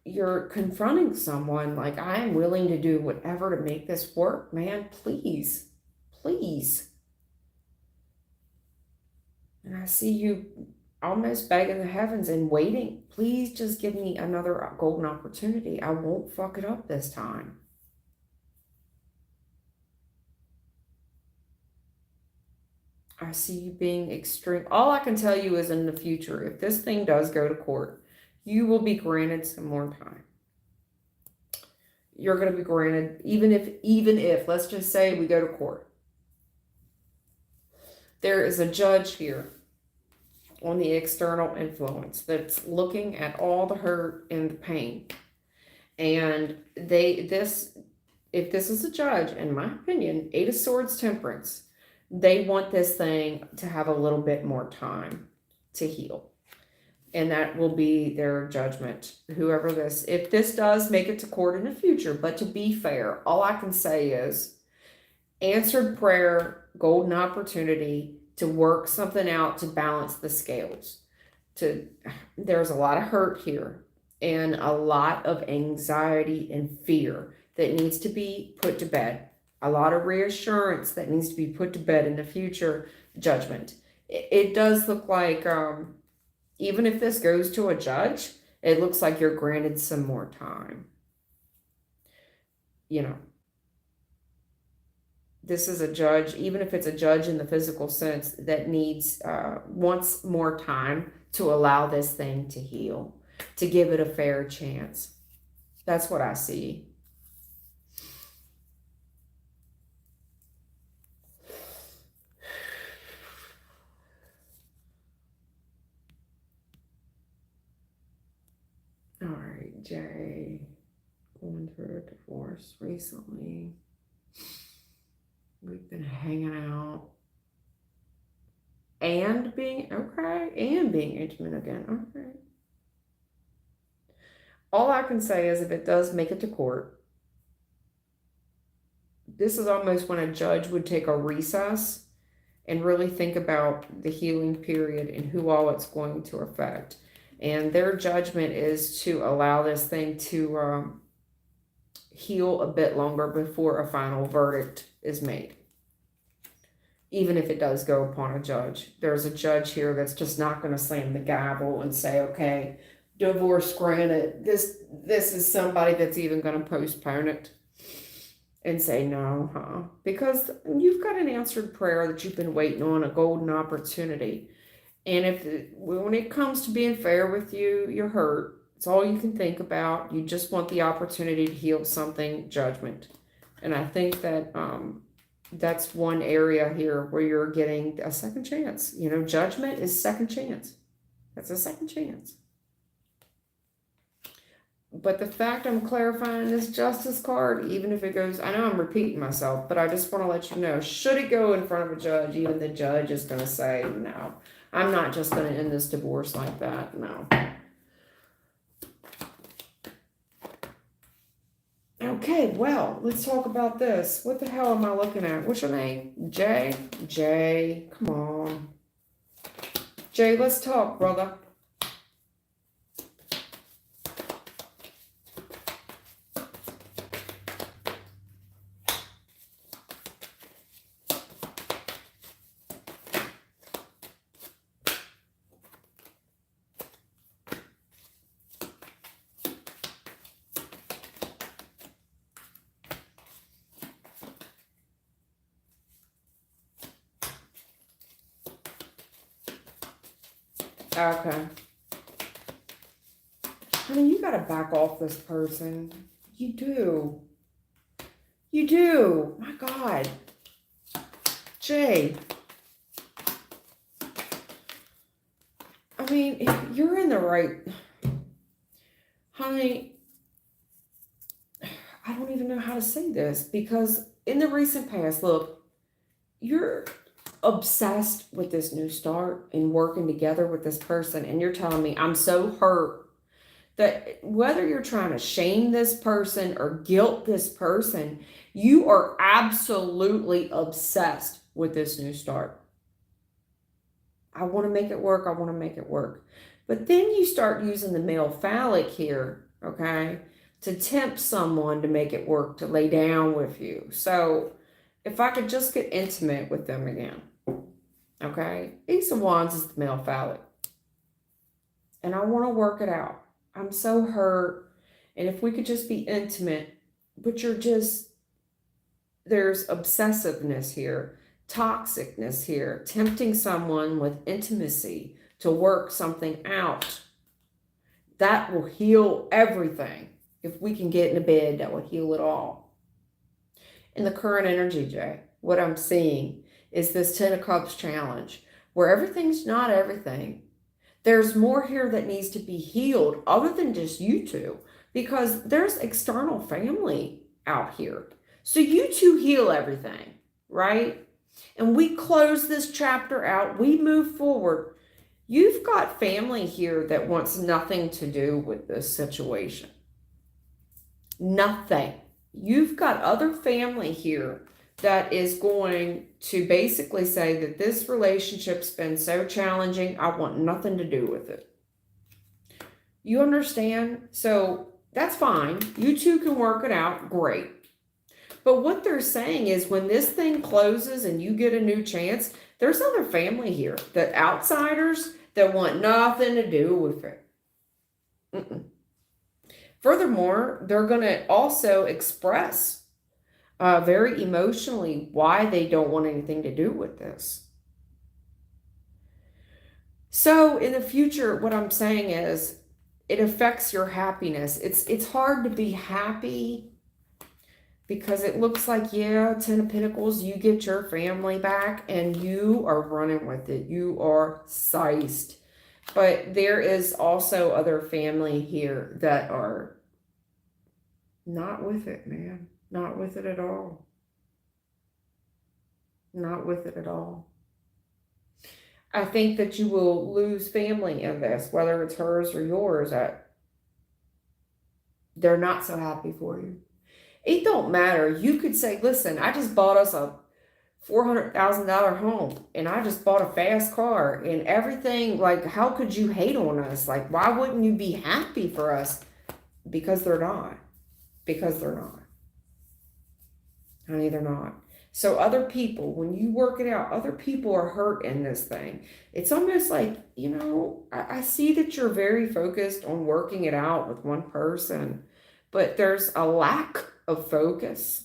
you're confronting someone like, I am willing to do whatever to make this work, man. Please, please. And I see you almost begging the heavens and waiting. Please just give me another golden opportunity. I won't fuck it up this time. I see you being extreme. All I can tell you is, in the future, if this thing does go to court, you will be granted some more time. You're going to be granted, even if, let's just say we go to court. There is a judge here on the external influence that's looking at all the hurt and the pain. And if this is a judge, in my opinion, Eight of Swords, Temperance, they want this thing to have a little bit more time to heal. And that will be their judgment. If this does make it to court in the future, but to be fair, all I can say is answered prayer, golden opportunity to work something out to balance the scales. There's a lot of hurt here and a lot of anxiety and fear that needs to be put to bed. A lot of reassurance that needs to be put to bed in the future judgment. It does look like, even if this goes to a judge, it looks like you're granted some more time. You know, this is a judge, even if it's a judge in the physical sense, that wants more time to allow this thing to heal, to give it a fair chance. That's what I see. All right, Jay, going through a divorce recently. We've been hanging out and being intimate again. Okay. All I can say is, if it does make it to court, this is almost when a judge would take a recess and really think about the healing period and who all it's going to affect. And their judgment is to allow this thing to heal a bit longer before a final verdict is made. Even if it does go upon a judge. There's a judge here that's just not going to slam the gavel and say, okay, divorce granted. This is somebody that's even going to postpone it and say no, because you've got an answered prayer that you've been waiting on, a golden opportunity. And when it comes to being fair with you, you're hurt. It's all you can think about. You just want the opportunity to heal something, judgment. And I think that that's one area here where you're getting a second chance. You know, judgment is second chance. That's a second chance. But the fact I'm clarifying this justice card, even if it goes, I know I'm repeating myself, but I just want to let you know, should it go in front of a judge, even the judge is going to say, no, I'm not just going to end this divorce like that. No. Okay, well, let's talk about this. What the hell am I looking at? What's your name? Jay? Jay, come on. Jay, let's talk, brother. Okay. Honey, you gotta back off this person. You do. You do. My God. Jay. I mean, you're in the right. Honey, I don't even know how to say this because in the recent past, look, you're obsessed with this new start and working together with this person, and you're telling me I'm so hurt that whether you're trying to shame this person or guilt this person, you are absolutely obsessed with this new start. I want to make it work. I want to make it work. But then you start using the male phallic here, okay, to tempt someone to make it work, to lay down with you. So if I could just get intimate with them again, okay? Ace of Wands is the male phallic. And I want to work it out. I'm so hurt. And if we could just be intimate, but there's obsessiveness here, toxicness here, tempting someone with intimacy to work something out. That will heal everything. If we can get in a bed, that will heal it all. In the current energy, Jay, what I'm seeing is this 10 of Cups challenge, where everything's not everything. There's more here that needs to be healed other than just you two, because there's external family out here. So you two heal everything, right? And we close this chapter out. We move forward. You've got family here that wants nothing to do with this situation. Nothing. You've got other family here that is going to basically say that this relationship's been so challenging, I want nothing to do with it. You understand? So that's fine. You two can work it out. Great. But what they're saying is when this thing closes and you get a new chance, there's other family here, the outsiders that want nothing to do with it. Furthermore, they're going to also express very emotionally why they don't want anything to do with this. So in the future, what I'm saying is it affects your happiness. It's hard to be happy because it looks like, yeah, 10 of Pentacles, you get your family back and you are running with it. You are sized. But there is also other family here that are not with it, man. Not with it at all. Not with it at all. I think that you will lose family in this, whether it's hers or yours. They're not so happy for you. It don't matter. You could say, listen, I just bought us a $400,000 home and I just bought a fast car and everything. Like, how could you hate on us? Like, why wouldn't you be happy for us? Because they're not. Because they're not. Honey, they're not. So other people, when you work it out, other people are hurt in this thing. It's almost like, you know, I see that you're very focused on working it out with one person, but there's a lack of focus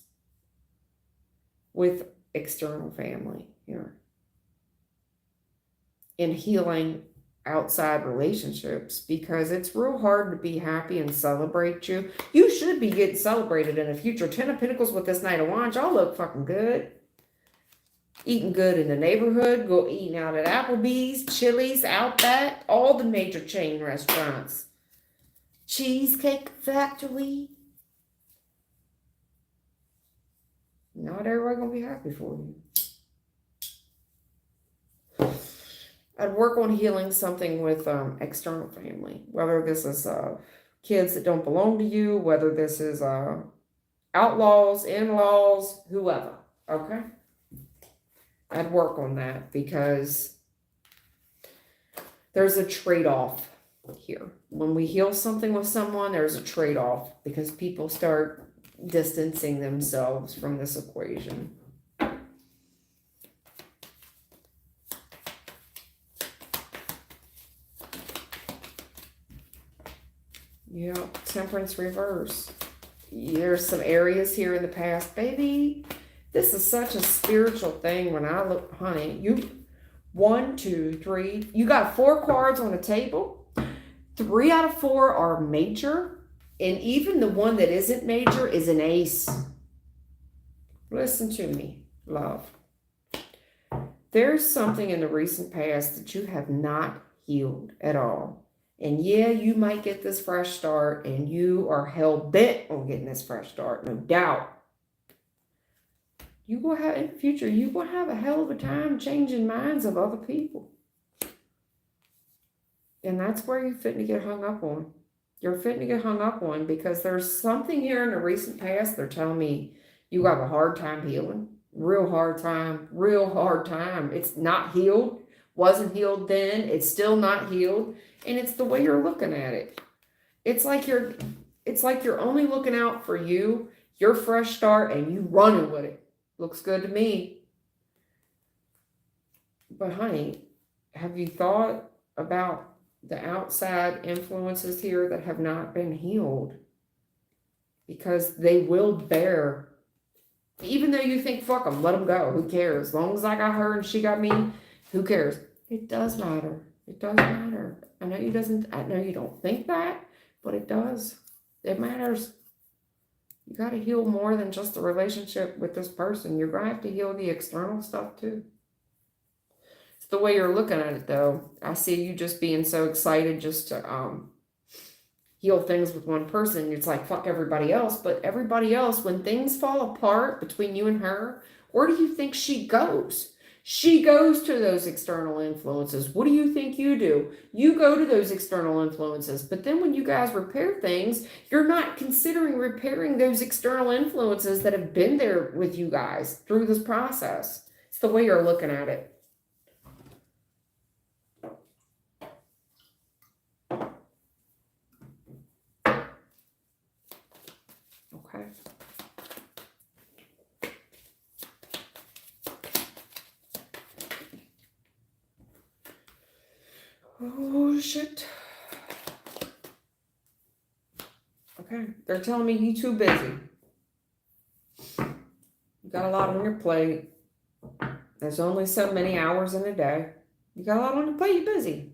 with external family here in healing outside relationships, because it's real hard to be happy and celebrate you. You should be getting celebrated in the future. 10 of Pentacles with this Knight of Wands. Y'all look fucking good. Eating good in the neighborhood. Go eating out at Applebee's, Chili's, Outback, all the major chain restaurants. Cheesecake Factory. Not everybody gonna be happy for you. I'd work on healing something with external family. Whether this is kids that don't belong to you, whether this is outlaws, in-laws, whoever. Okay? I'd work on that because there's a trade-off here. When we heal something with someone, there's a trade-off because people start distancing themselves from this equation. Yeah, Temperance reverse. There's some areas here in the past. Baby, this is such a spiritual thing when I look, honey. You, 1, 2, 3. You got 4 cards on the table. 3 out of 4 are major. And even the one that isn't major is an ace. Listen to me, love. There's something in the recent past that you have not healed at all. And yeah, you might get this fresh start, and you are hell-bent on getting this fresh start, no doubt. You will have, in the future, you will have a hell of a time changing minds of other people. And that's where you're fitting to get hung up on. You're fitting to get hung up on because there's something here in the recent past. They're telling me you have a hard time healing. Real hard time. Real hard time. It's not healed. Wasn't healed then. It's still not healed. And it's the way you're looking at it. It's like you're only looking out for you, your fresh start, and you running with it. Looks good to me. But honey, have you thought about the outside influences here that have not been healed? Because they will bear, even though you think, fuck them, let them go, who cares? As long as I got her and she got me, who cares? It does matter. It does matter. I know you don't think that, but it does. It matters. You got to heal more than just the relationship with this person. You're going to have to heal the external stuff too. It's the way you're looking at it though. I see you just being so excited just to heal things with one person. It's like, fuck everybody else. But everybody else, when things fall apart between you and her, where do you think she goes? She goes to those external influences. What do you think you do? You go to those external influences. But then when you guys repair things, you're not considering repairing those external influences that have been there with you guys through this process. It's the way you're looking at it. Okay. Oh, shit. Okay. They're telling me you too busy. You got a lot on your plate. There's only so many hours in a day. You got a lot on your plate. You're busy.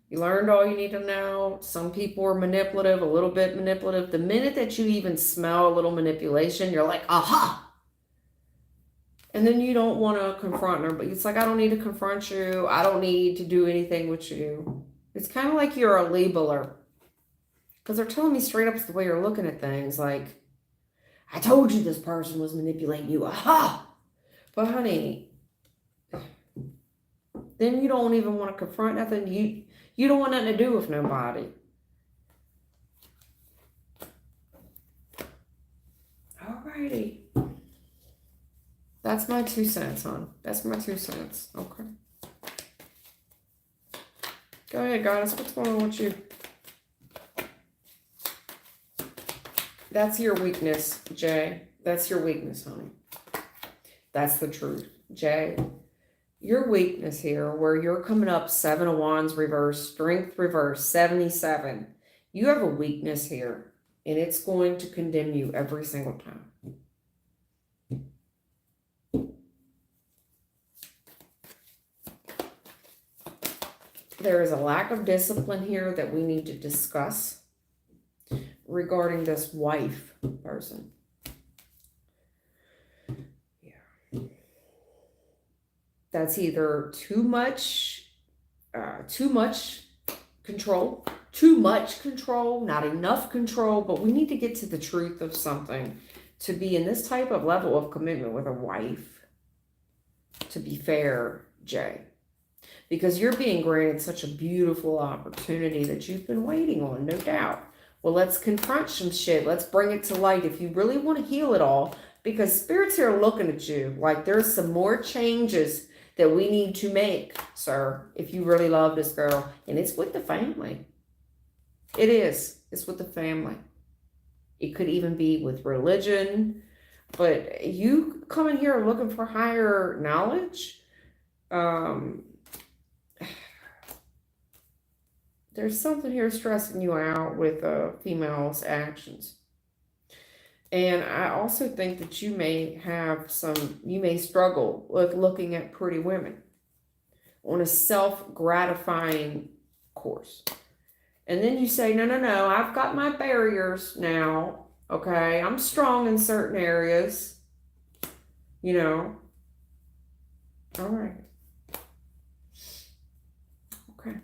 You learned all you need to know. Some people are manipulative, a little bit manipulative. The minute that you even smell a little manipulation, you're like, aha! And then you don't want to confront her, but it's like, I don't need to confront you. I don't need to do anything with you. It's kind of like you're a labeler. Because they're telling me straight up it's the way you're looking at things. Like, I told you this person was manipulating you. Aha! But honey, then you don't even want to confront nothing. You don't want nothing to do with nobody. Alrighty. That's my 2 cents, hon. That's my 2 cents. Okay. Go ahead, goddess. What's going on with you? That's your weakness, Jay. That's your weakness, honey. That's the truth. Jay, your weakness here, where you're coming up 7 of Wands reverse, Strength reverse, 77. You have a weakness here, and it's going to condemn you every single time. There is a lack of discipline here that we need to discuss regarding this wife person. Yeah. That's either too much control, not enough control, but we need to get to the truth of something to be in this type of level of commitment with a wife. To be fair, Jay, because you're being granted such a beautiful opportunity that you've been waiting on, no doubt. Well, let's confront some shit. Let's bring it to light if you really want to heal it all, because spirits here are looking at you like there's some more changes that we need to make, sir, if you really love this girl. And it's with the family. It is. It's with the family. It could even be with religion. But you coming here looking for higher knowledge, there's something here stressing you out with a female's actions. And I also think that you may struggle with looking at pretty women on a self-gratifying course. And then you say, no, I've got my barriers now. Okay, I'm strong in certain areas. You know. All right. Okay.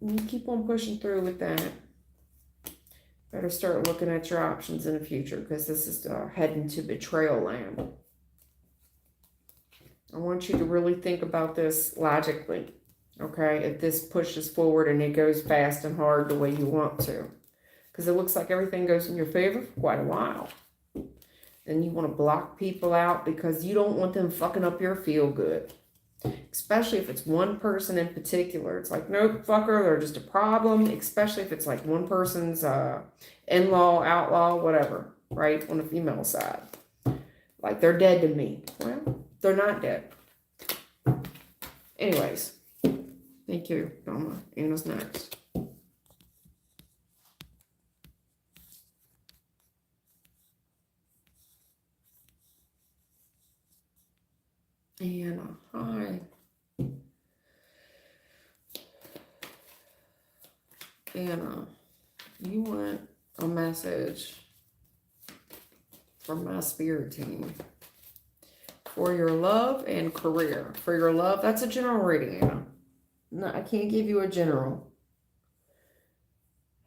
You keep on pushing through with that. Better start looking at your options in the future, because this is heading to betrayal land. I want you to really think about this logically, okay? If this pushes forward and it goes fast and hard the way you want to. Because it looks like everything goes in your favor for quite a while. And you want to block people out because you don't want them fucking up your feel good. Especially if it's one person in particular. It's like, nope, fucker, they're just a problem. Especially if it's like one person's in-law, outlaw, whatever, right? On the female side. Like, they're dead to me. Well, they're not dead. Anyways, thank you, Doma. Anna's next. Anna, hi. Anna, you want a message from my spirit team for your love and career. For your love, that's a general reading, Anna. No, I can't give you a general.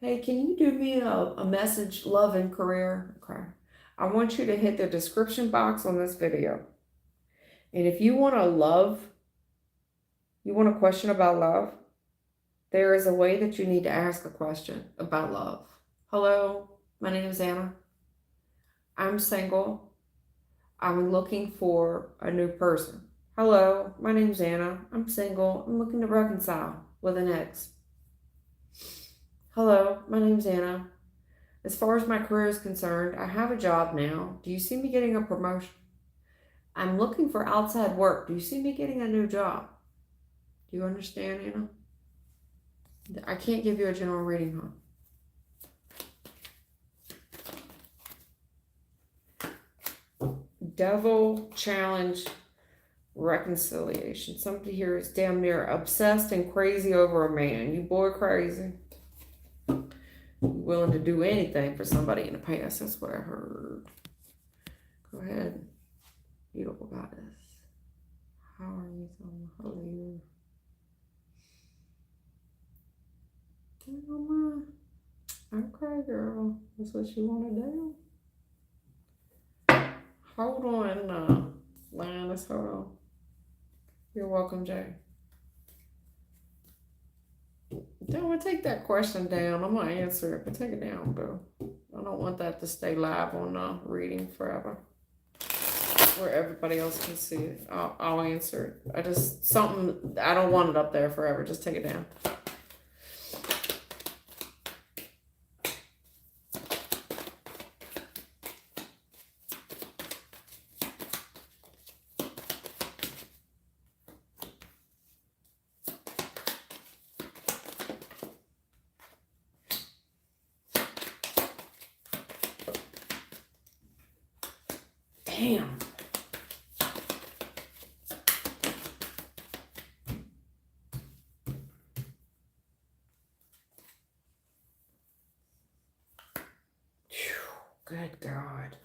Hey, can you do me a message, love and career? Okay. I want you to hit the description box on this video. And if you want a question about love, there is a way that you need to ask a question about love. Hello, my name is Anna. I'm single. I'm looking for a new person. Hello, my name's Anna. I'm single. I'm looking to reconcile with an ex. Hello, my name's Anna. As far as my career is concerned, I have a job now. Do you see me getting a promotion? I'm looking for outside work. Do you see me getting a new job? Do you understand, Anna? I can't give you a general reading, huh? Devil, challenge, reconciliation. Somebody here is damn near obsessed and crazy over a man. You boy crazy. Willing to do anything for somebody in the past. That's what I heard. Go ahead. Beautiful goddess. How are you? How are you? Okay, girl. That's what you want to do. Hold on, Lioness. Hold on. You're welcome, Jay. Don't take that question down. I'm going to answer it, but take it down, boo. I don't want that to stay live on reading forever, where everybody else can see it. I'll answer it. I don't want it up there forever. Just take it down. Damn. good God.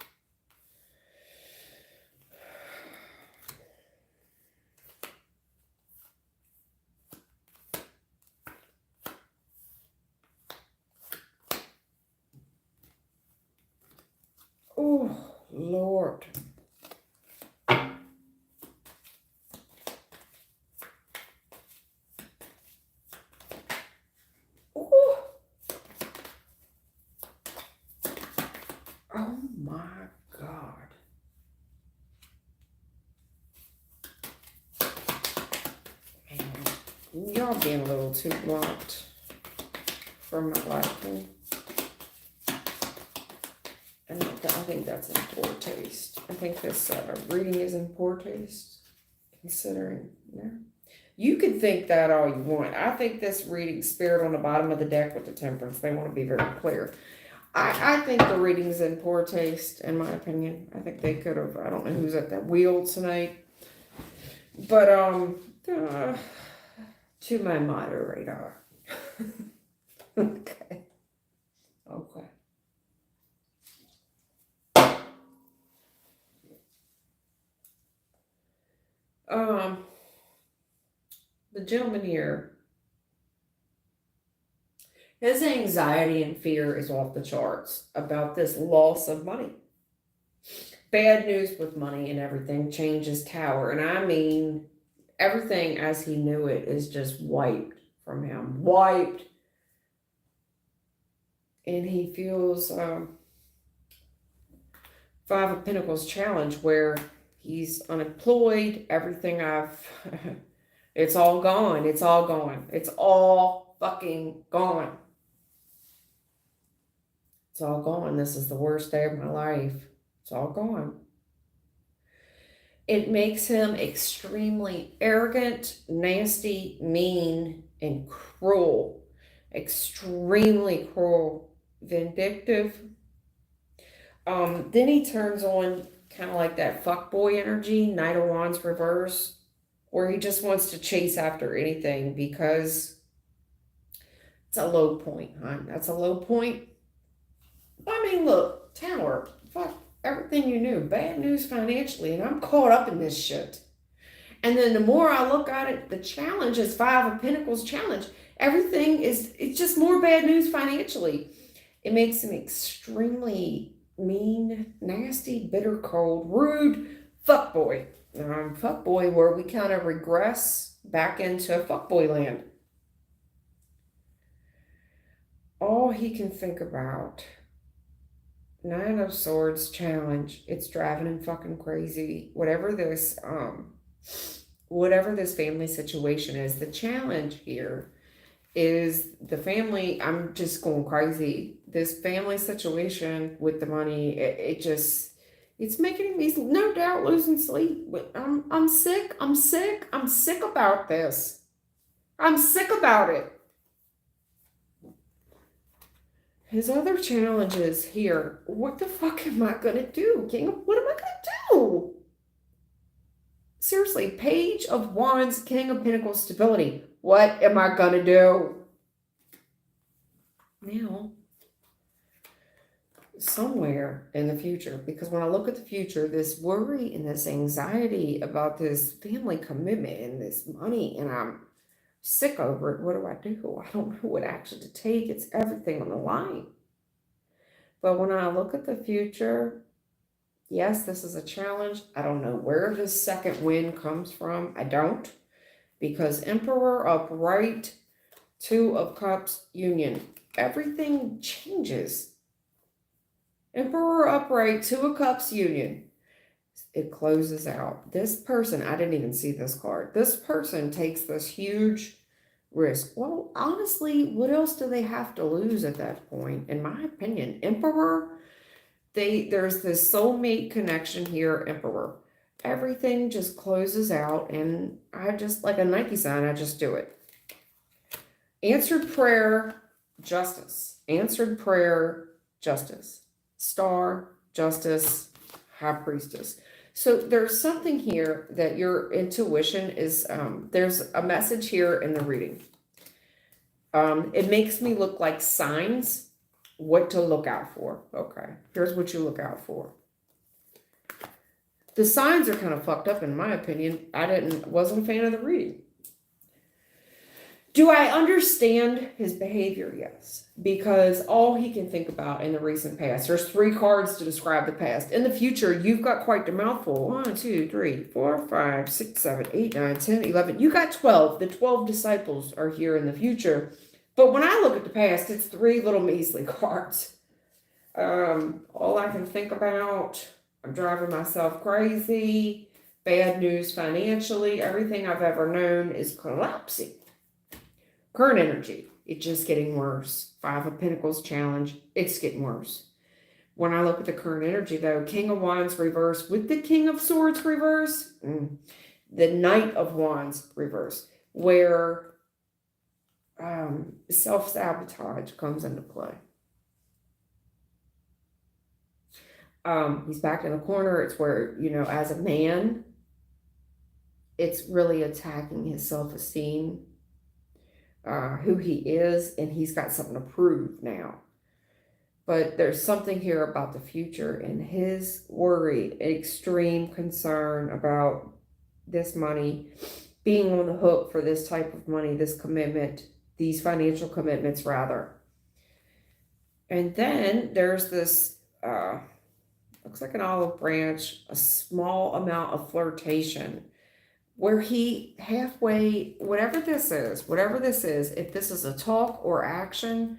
Oh, Lord. Oh, oh my God. Man, y'all being a little too blunt for my liking. And I think that's in poor taste. I think this reading is in poor taste, considering, yeah. You can think that all you want. I think this reading, Spirit on the bottom of the deck with the Temperance, they want to be very clear. I think the reading's in poor taste, in my opinion. I think they could have, I don't know who's at that wheel tonight. But, to my moderator. Okay. Okay. The gentleman here, his anxiety and fear is off the charts about this loss of money. Bad news with money and everything changes tower. And I mean, everything as he knew it is just wiped from him. Wiped. And he feels Five of Pentacles challenge where he's unemployed. Everything it's all gone. It's all gone. It's all fucking gone. It's all gone. This is the worst day of my life. It's all gone. It makes him extremely arrogant, nasty, mean, and cruel. Extremely cruel, vindictive. Then he turns on kind of like that fuckboy energy, Knight of Wands reverse, where he just wants to chase after anything because it's a low point, hon. That's a low point. I mean, look, Tower, fuck everything you knew. Bad news financially, and I'm caught up in this shit. And then the more I look at it, the challenge is Five of Pentacles challenge. Everything it's just more bad news financially. It makes him extremely mean, nasty, bitter, cold, rude, fuckboy. Fuckboy where we kind of regress back into fuckboy land. All he can think about, Nine of Swords challenge, it's driving him fucking crazy. Whatever this family situation is, the challenge here is the family. I'm just going crazy. This family situation with the money, it's making him, he's no doubt losing sleep. But I'm sick about this. I'm sick about it. His other challenges here, what the fuck am I gonna do? King, what am I gonna do? Seriously, Page of Wands, King of Pentacles, stability. What am I gonna do? Now, somewhere in the future, because when I look at the future, this worry and this anxiety about this family commitment and this money, and I'm sick over it. What do? I don't know what action to take. It's everything on the line. But when I look at the future, yes, this is a challenge. I don't know where this second wind comes from. I don't. Because Emperor upright, Two of Cups, union. Everything changes. Emperor upright, Two of Cups, union. It closes out. This person, I didn't even see this card. This person takes this huge risk. Well, honestly, what else do they have to lose at that point? In my opinion, Emperor, there's this soulmate connection here, Emperor. Everything just closes out, and I just, like a Nike sign, I just do it. Answered prayer, justice. Answered prayer, justice. Star, justice, High Priestess. So there's something here that your intuition is, there's a message here in the reading. It makes me look like signs What to look out for. Okay, here's what you look out for. The signs are kind of fucked up in my opinion. Wasn't a fan of the reading. Do I understand his behavior? Yes. Because all he can think about in the recent past, there's 3 cards to describe the past. In the future, you've got quite the mouthful. 1, 2, 3, 4, 5, 6, 7, 8, 9, 10, 11. You got 12. The 12 disciples are here in the future. But when I look at the past, it's 3 little measly cards. All I can think about, I'm driving myself crazy, bad news financially, everything I've ever known is collapsing. Current energy, it's just getting worse. 5 of Pentacles challenge, it's getting worse. When I look at the current energy though, King of Wands reverse with the King of Swords reverse, the Knight of Wands reverse, where self-sabotage comes into play. He's back in the corner. It's where, as a man, it's really attacking his self-esteem, who he is, and he's got something to prove now. But there's something here about the future and his worry, extreme concern about this money, being on the hook for this type of money, this commitment, these financial commitments rather. And then there's this, looks like an olive branch, a small amount of flirtation, where he halfway, whatever this is, if this is a talk or action,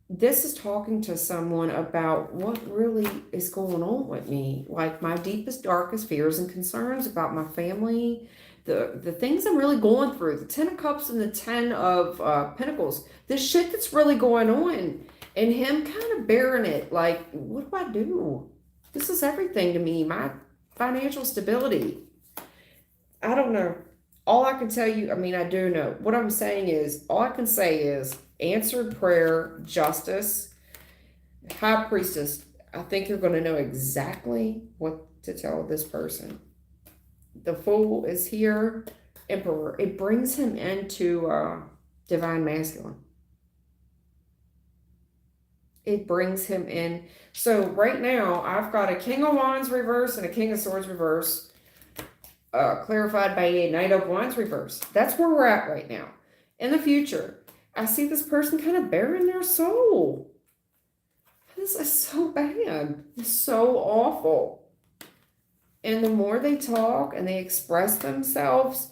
this is talking to someone about what really is going on with me, like my deepest, darkest fears and concerns about my family, the things I'm really going through, the 10 of Cups and the 10 of Pentacles, the shit that's really going on, and him kind of bearing it, like, what do I do? This is everything to me, my financial stability. I don't know. All I can tell you, I do know. What I'm saying is, all I can say is answered prayer, justice, High Priestess. I think you're going to know exactly what to tell this person. The Fool is here. Emperor. It brings him into Divine Masculine. It brings him in. So right now, I've got a King of Wands reverse and a King of Swords reverse, clarified by a Knight of Wands reverse. That's where we're at right now. In the future, I see this person kind of bearing their soul. This is so bad. It's so awful. And the more they talk and they express themselves,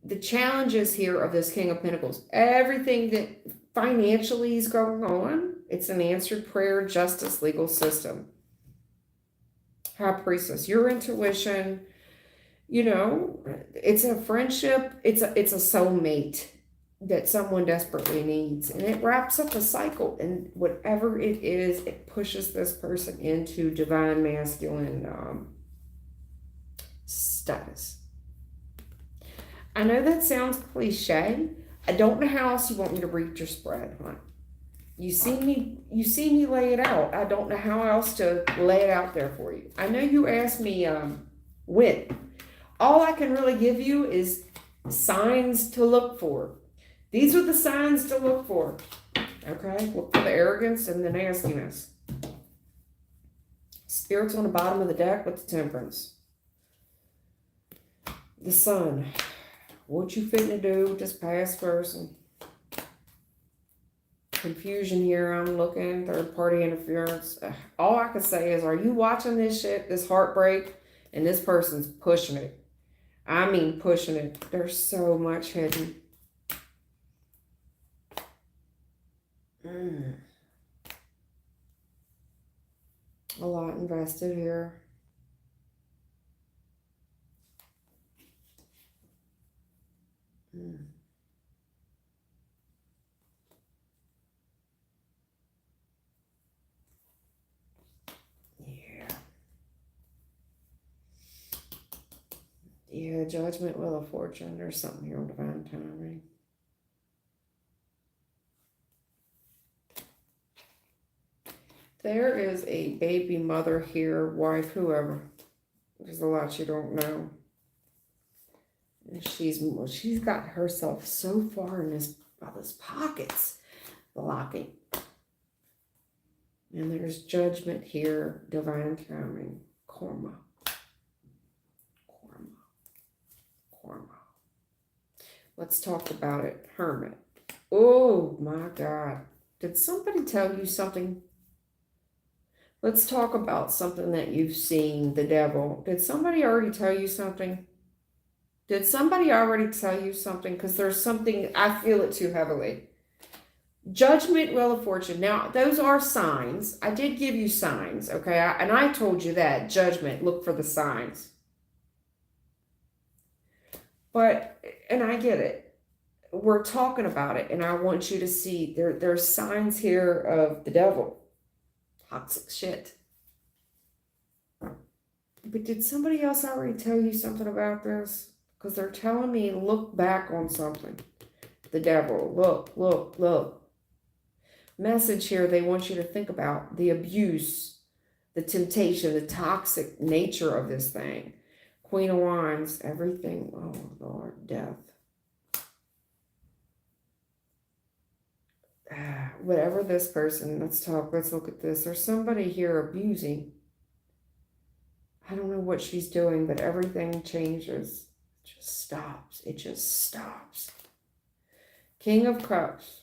the challenges here of this King of Pentacles, everything that financially is going on, it's an answered prayer, justice, legal system. High Priestess, your intuition, it's a friendship, it's a soulmate that someone desperately needs, and it wraps up a cycle, and whatever it is, it pushes this person into Divine Masculine status. I know that sounds cliche. I don't know how else you want me to read your spread, huh? You see me lay it out. I don't know how else to lay it out there for you. I know you asked me when. All I can really give you is signs to look for. These are the signs to look for. Okay? Look for the arrogance and the nastiness. Spirit's on the bottom of the deck with the Temperance. The Sun. What you finna do with this past person? Confusion here, I'm looking. Third party interference. All I can say is, are you watching this shit, this heartbreak, and this person's pushing it? I mean pushing it. There's so much hidden. A lot invested here. Yeah, Judgment, Wheel of Fortune. There's something here on Divine Timing. There is a baby mother here, wife, whoever. There's a lot you don't know. And she's got herself so far in these pockets. Blocking. And there's judgment here, divine timing, karma, karma, karma. Let's talk about it. Hermit. Oh my God. Did somebody tell you something? Let's talk about something that you've seen, the devil. Did somebody already tell you something? Did somebody already tell you something? Because there's something, I feel it too heavily. Judgment, Wheel of Fortune. Now, those are signs. I did give you signs, okay? And I told you that. Judgment, look for the signs. But, and I get it. We're talking about it, and I want you to see there's signs here of the devil. Toxic shit. But did somebody else already tell you something about this? Because they're telling me look back on something. The devil. Look, look, look. Message here they want you to think about the abuse, the temptation, the toxic nature of this thing. Queen of Wands, everything. Oh, Lord, death. Whatever this person, let's look at this. There's somebody here abusing. I don't know what she's doing, but everything changes. It just stops. It just stops. King of Cups.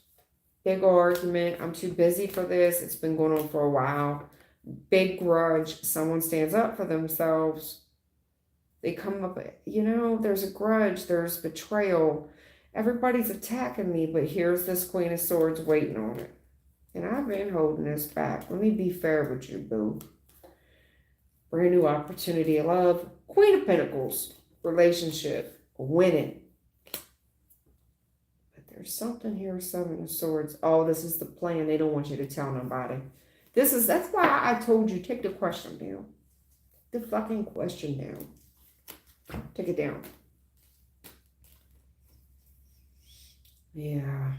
Big argument. I'm too busy for this. It's been going on for a while. Big grudge. Someone stands up for themselves. They come up, there's a grudge. There's betrayal. Everybody's attacking me, but here's this Queen of Swords waiting on it. And I've been holding this back. Let me be fair with you, boo. Brand new opportunity of love. Queen of Pentacles. Relationship. Winning. But there's something here, Seven of Swords. Oh, this is the plan. They don't want you to tell nobody. That's why I told you, take the question down. The fucking question down. Take it down. Yeah.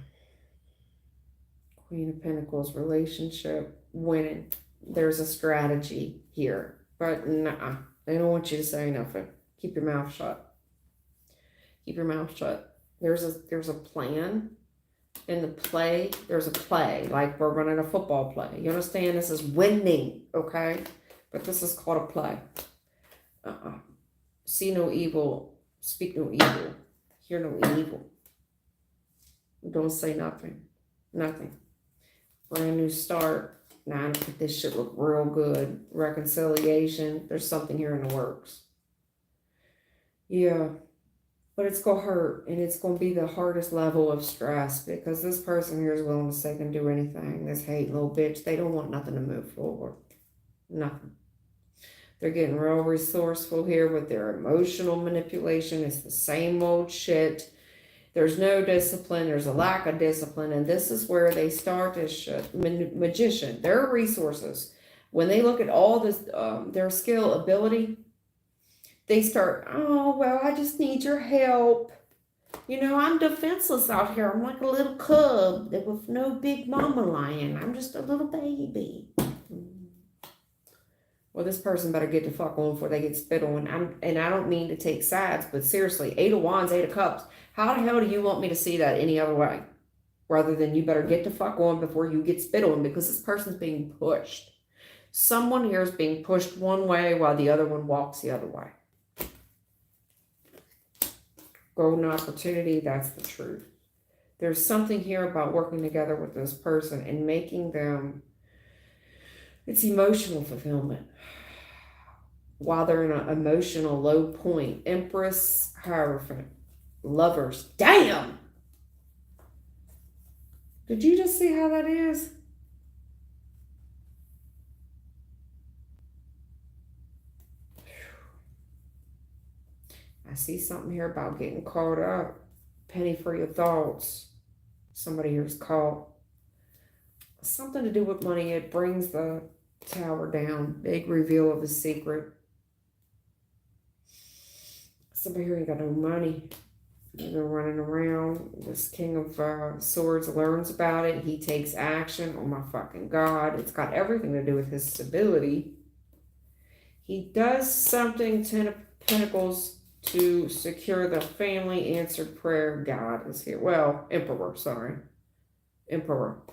Queen of Pentacles, relationship, winning. There's a strategy here. But nah, they don't want you to say nothing. Keep your mouth shut. Keep your mouth shut. There's a plan in the play. There's a play, like we're running a football play. You understand? This is winning, okay? But this is called a play. See no evil, speak no evil, hear no evil. Don't say nothing. Nothing. Brand new start. Now, this should look real good. Reconciliation. There's something here in the works. Yeah. But it's going to hurt. And it's going to be the hardest level of stress. Because this person here is willing to say and do anything. This hate little bitch. They don't want nothing to move forward. Nothing. They're getting real resourceful here with their emotional manipulation. It's the same old shit. There's no discipline. There's a lack of discipline. And this is where they start as magician. Their resources. When they look at all this, their skill, ability, they start, oh, well, I just need your help. I'm defenseless out here. I'm like a little cub with no big mama lion. I'm just a little baby. Well, this person better get the fuck on before they get spit on. And I don't mean to take sides, but seriously, 8 of Wands, 8 of Cups. How the hell do you want me to see that any other way? Rather than you better get the fuck on before you get spit on, because this person's being pushed. Someone here is being pushed one way while the other one walks the other way. Golden opportunity, that's the truth. There's something here about working together with this person and making them, it's emotional fulfillment. While they're in an emotional low point. Empress, Hierophant, Lovers. Damn! Did you just see how that is? I see something here about getting caught up. Penny for your thoughts. Somebody here's caught. Something to do with money. It brings the Tower down. Big reveal of a secret. Somebody here ain't got no money. They're running around. This King of Swords learns about it. He takes action. Oh my fucking God. It's got everything to do with his stability. He does something, 10 of Pentacles, to secure the family answered prayer. God is here. Well, Emperor, sorry. Emperor.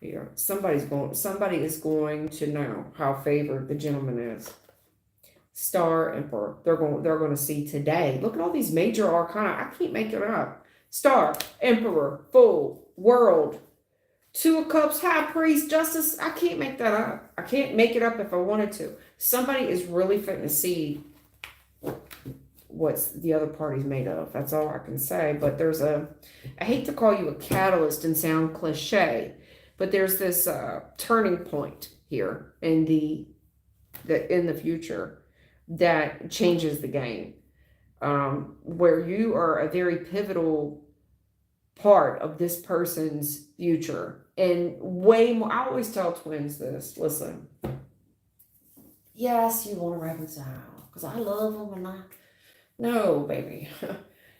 Here, somebody is going to know how favored the gentleman is. Star, Emperor. They're going to see today. Look at all these major arcana. I can't make it up. Star, Emperor, Fool, World, Two of Cups, High Priest, Justice. I can't make that up. I can't make it up if I wanted to. Somebody is really fitting to see what's the other party's made of. That's all I can say. But there's I hate to call you a catalyst and sound cliche, but there's this turning point here in the future that changes the game, where you are a very pivotal part of this person's future. And way more, I always tell twins this, listen, yes, you want to reconcile, because I love them and no, baby,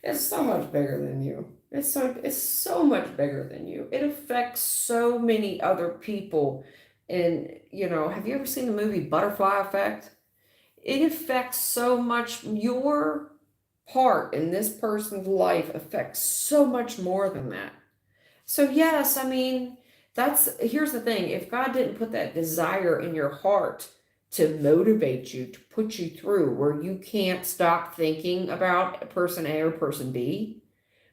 it's so much bigger than you. It's so much bigger than you. It affects so many other people. And, have you ever seen the movie Butterfly Effect? It affects so much. Your part in this person's life affects so much more than that. So yes, I mean, here's the thing. If God didn't put that desire in your heart to motivate you, to put you through where you can't stop thinking about person A or person B,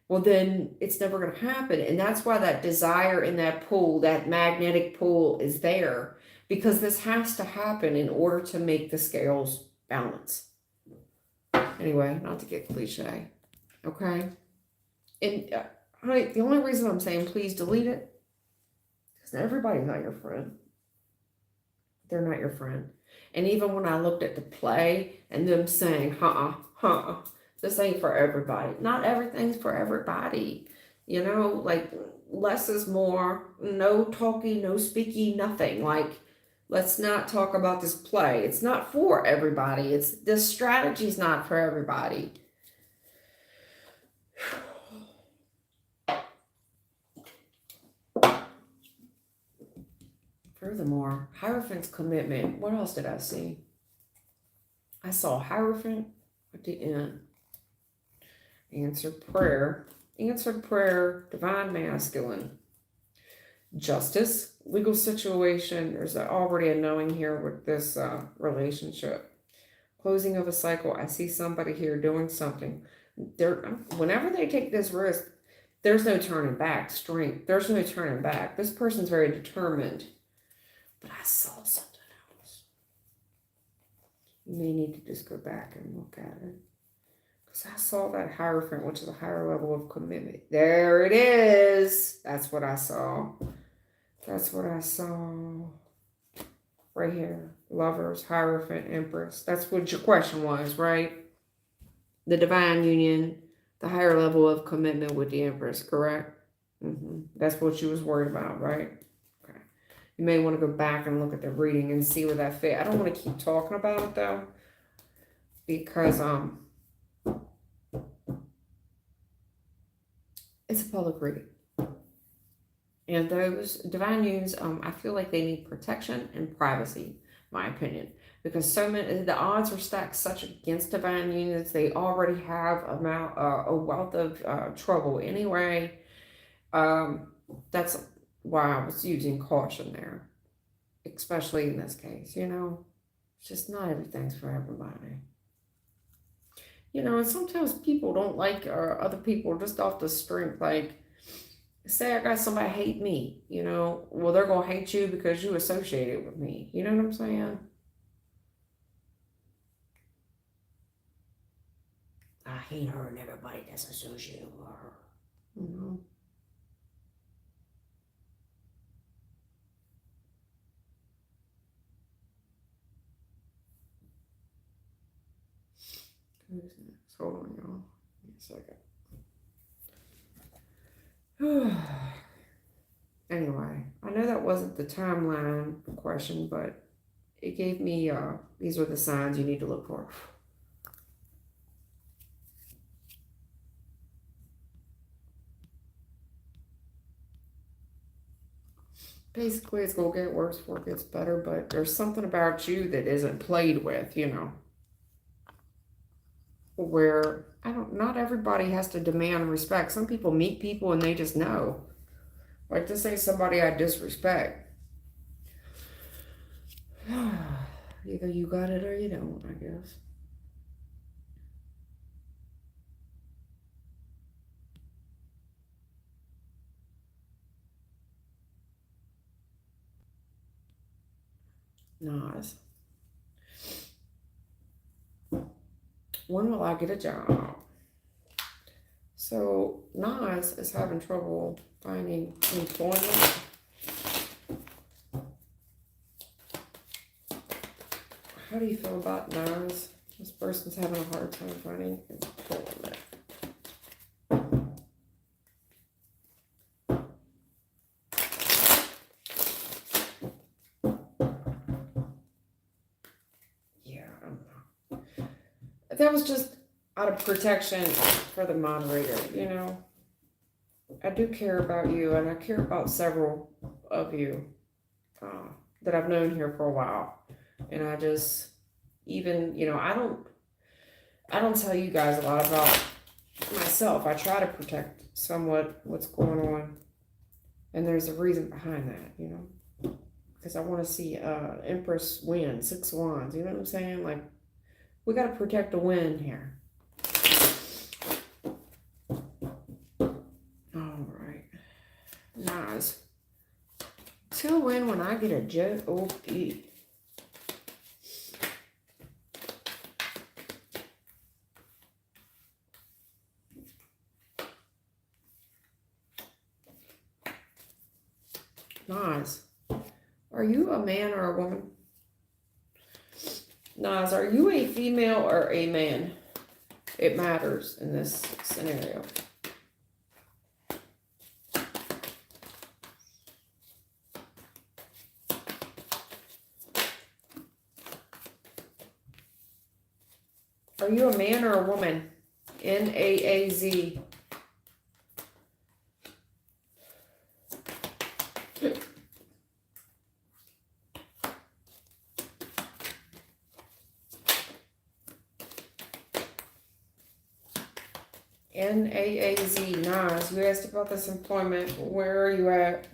well, then it's never going to happen. And that's why that desire in that pull, that magnetic pull is there, because this has to happen in order to make the scales balance. Anyway, not to get cliche, okay? And the only reason I'm saying please delete it, because everybody's not your friend. They're not your friend. And even when I looked at the play and them saying, this ain't for everybody. Not everything's for everybody. Like less is more, no talky, no speaky, nothing. Like, let's not talk about this play. It's not for everybody. This strategy's not for everybody. Furthermore, Hierophant's commitment. What else did I see? I saw Hierophant at the end. Answered prayer, divine masculine. Justice, legal situation. There's already a knowing here with this relationship. Closing of a cycle. I see somebody here doing something. Whenever they take this risk, there's no turning back. Strength. There's no turning back. This person's very determined. But I saw something else. You may need to just go back and look at it. Because I saw that Hierophant, which is a higher level of commitment. There it is. That's what I saw. That's what I saw. Right here. Lovers, Hierophant, Empress. That's what your question was, right? The divine union, the higher level of commitment with the Empress, correct? That's what she was worried about, right? Okay. You may want to go back and look at the reading and see where that fit. I don't want to keep talking about it, though. Because, it's a public reading. And those divine unions, I feel like they need protection and privacy, my opinion. Because the odds are stacked such against divine unions. They already have a wealth of trouble anyway. That's why I was using caution there. Especially in this case, It's just not everything's for everybody. And sometimes people don't like other people just off the strength. Like, say I got somebody hate me, well, they're going to hate you because you associated with me. You know what I'm saying? I hate her and everybody that's associated with her. Who's next? Hold on, y'all. Give me a second. Anyway, I know that wasn't the timeline question, but it gave me, these are the signs you need to look for. Basically, it's going to get worse before it gets better, but there's something about you that isn't played with, where not everybody has to demand respect. Some people meet people and they just know. Like, this ain't somebody I disrespect. Either you got it or you don't, I guess. Nice. When will I get a job? So Nas is having trouble finding employment. How do you feel about Nas? This person's having a hard time finding employment. Yeah, that was just out of protection for the moderator, you know. I do care about you, and I care about several of you that I've known here for a while. And I just, even, you know, I don't tell you guys a lot about myself. I try to protect somewhat what's going on, and there's a reason behind that, you know, because I want to see Empress win 6 wands. You know what I'm saying? Like, we got to protect the win here. All right, nice. Till when I get a s.o.b. Nas, are you a man or a woman? Nas, are you a female or a man? It matters in this scenario. Are you a man or a woman? N-A-A-Z. N-A-A-Z. Nice. You asked about this employment. Where are you at?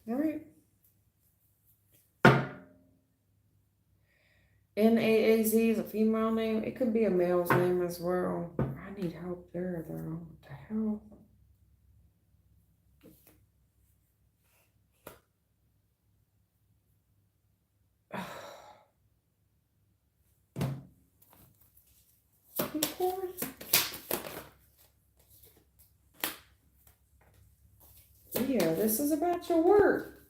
All right. N-A-A-Z is a female name. It could be a male's name as well. I need help there, though. What the hell? Of course. Yeah, this is about your work.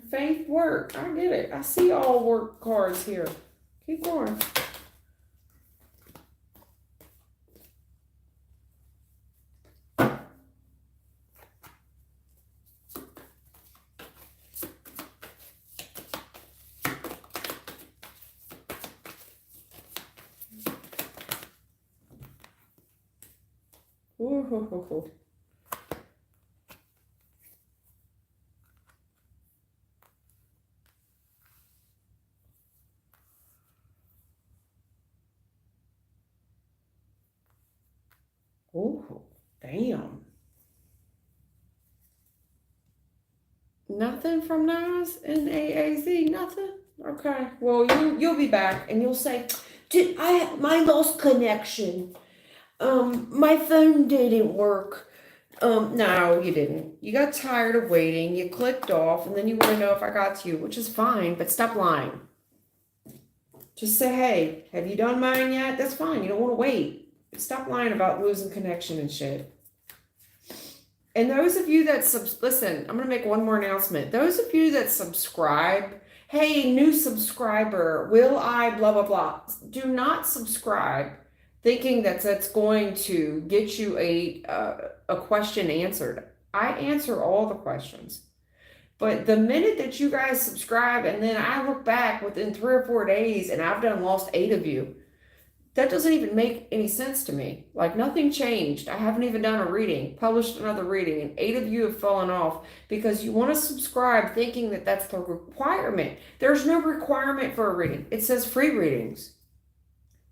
Faith work. I get it. I see all work cards here. Keep going. Ooh. Oh, damn. Nothing from Nas and AAZ? Nothing? Okay. Well, you'll be back and you'll say, "Dude, my lost connection. My phone didn't work." No, you didn't. You got tired of waiting. You clicked off, and then you want to know if I got to you, which is fine, but stop lying. Just say, "Hey, have you done mine yet?" That's fine. You don't want to wait. Stop lying about losing connection and shit. And those of you that listen, I'm going to make one more announcement. Those of you that subscribe, hey, new subscriber, will I blah, blah, blah. Do not subscribe thinking that that's going to get you a question answered. I answer all the questions. But the minute that you guys subscribe and then I look back within 3 or 4 days and I've lost 8 of you, That doesn't even make any sense to me. Like, nothing changed. I haven't even done a reading, published another reading, and 8 of you have fallen off because you want to subscribe thinking that that's the requirement. There's no requirement for a reading. It says free readings.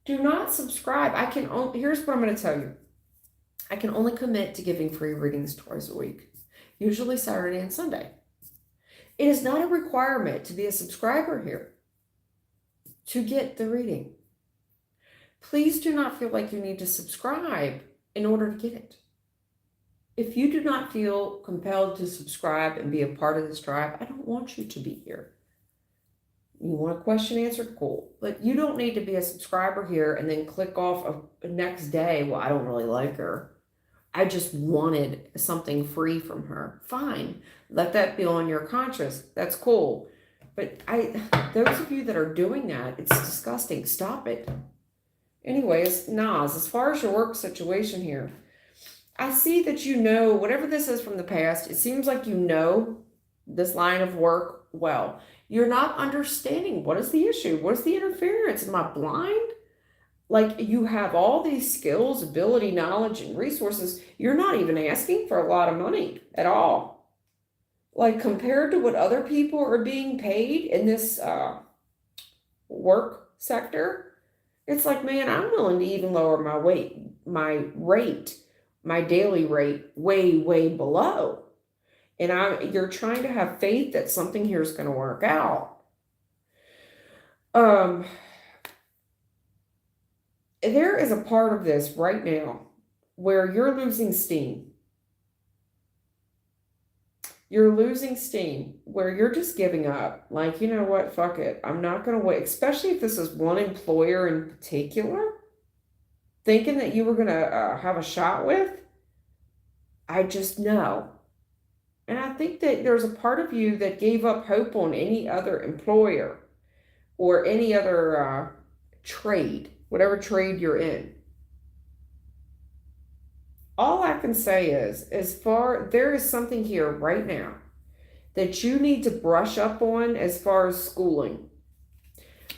Do not subscribe. Here's what I'm going to tell you. I can only commit to giving free readings twice a week, usually Saturday and Sunday. It is not a requirement to be a subscriber here to get the reading. Please do not feel like you need to subscribe in order to get it. If you do not feel compelled to subscribe and be a part of this tribe, I don't want you to be here. You want a question answered? Cool. But you don't need to be a subscriber here and then click off the next day. Well, I don't really like her. I just wanted something free from her. Fine. Let that be on your conscience. That's cool. But those of you that are doing that, it's disgusting. Stop it. Anyways, Nas, as far as your work situation here, I see that you know, whatever this is from the past, it seems like you know this line of work well. You're not understanding what is the issue? What is the interference? Am I blind? Like, you have all these skills, ability, knowledge, and resources. You're not even asking for a lot of money at all. Like, compared to what other people are being paid in this work sector, it's like, man, I'm willing to even lower my daily rate, way, way below. And you're trying to have faith that something here is going to work out. There is a part of this right now where you're losing steam. You're losing steam where you're just giving up. Like, you know what? Fuck it. I'm not going to wait. Especially if this is one employer in particular, thinking that you were going to have a shot with. I just know. And I think that there's a part of you that gave up hope on any other employer or any other trade, whatever trade you're in. All I can say is, there is something here right now that you need to brush up on as far as schooling.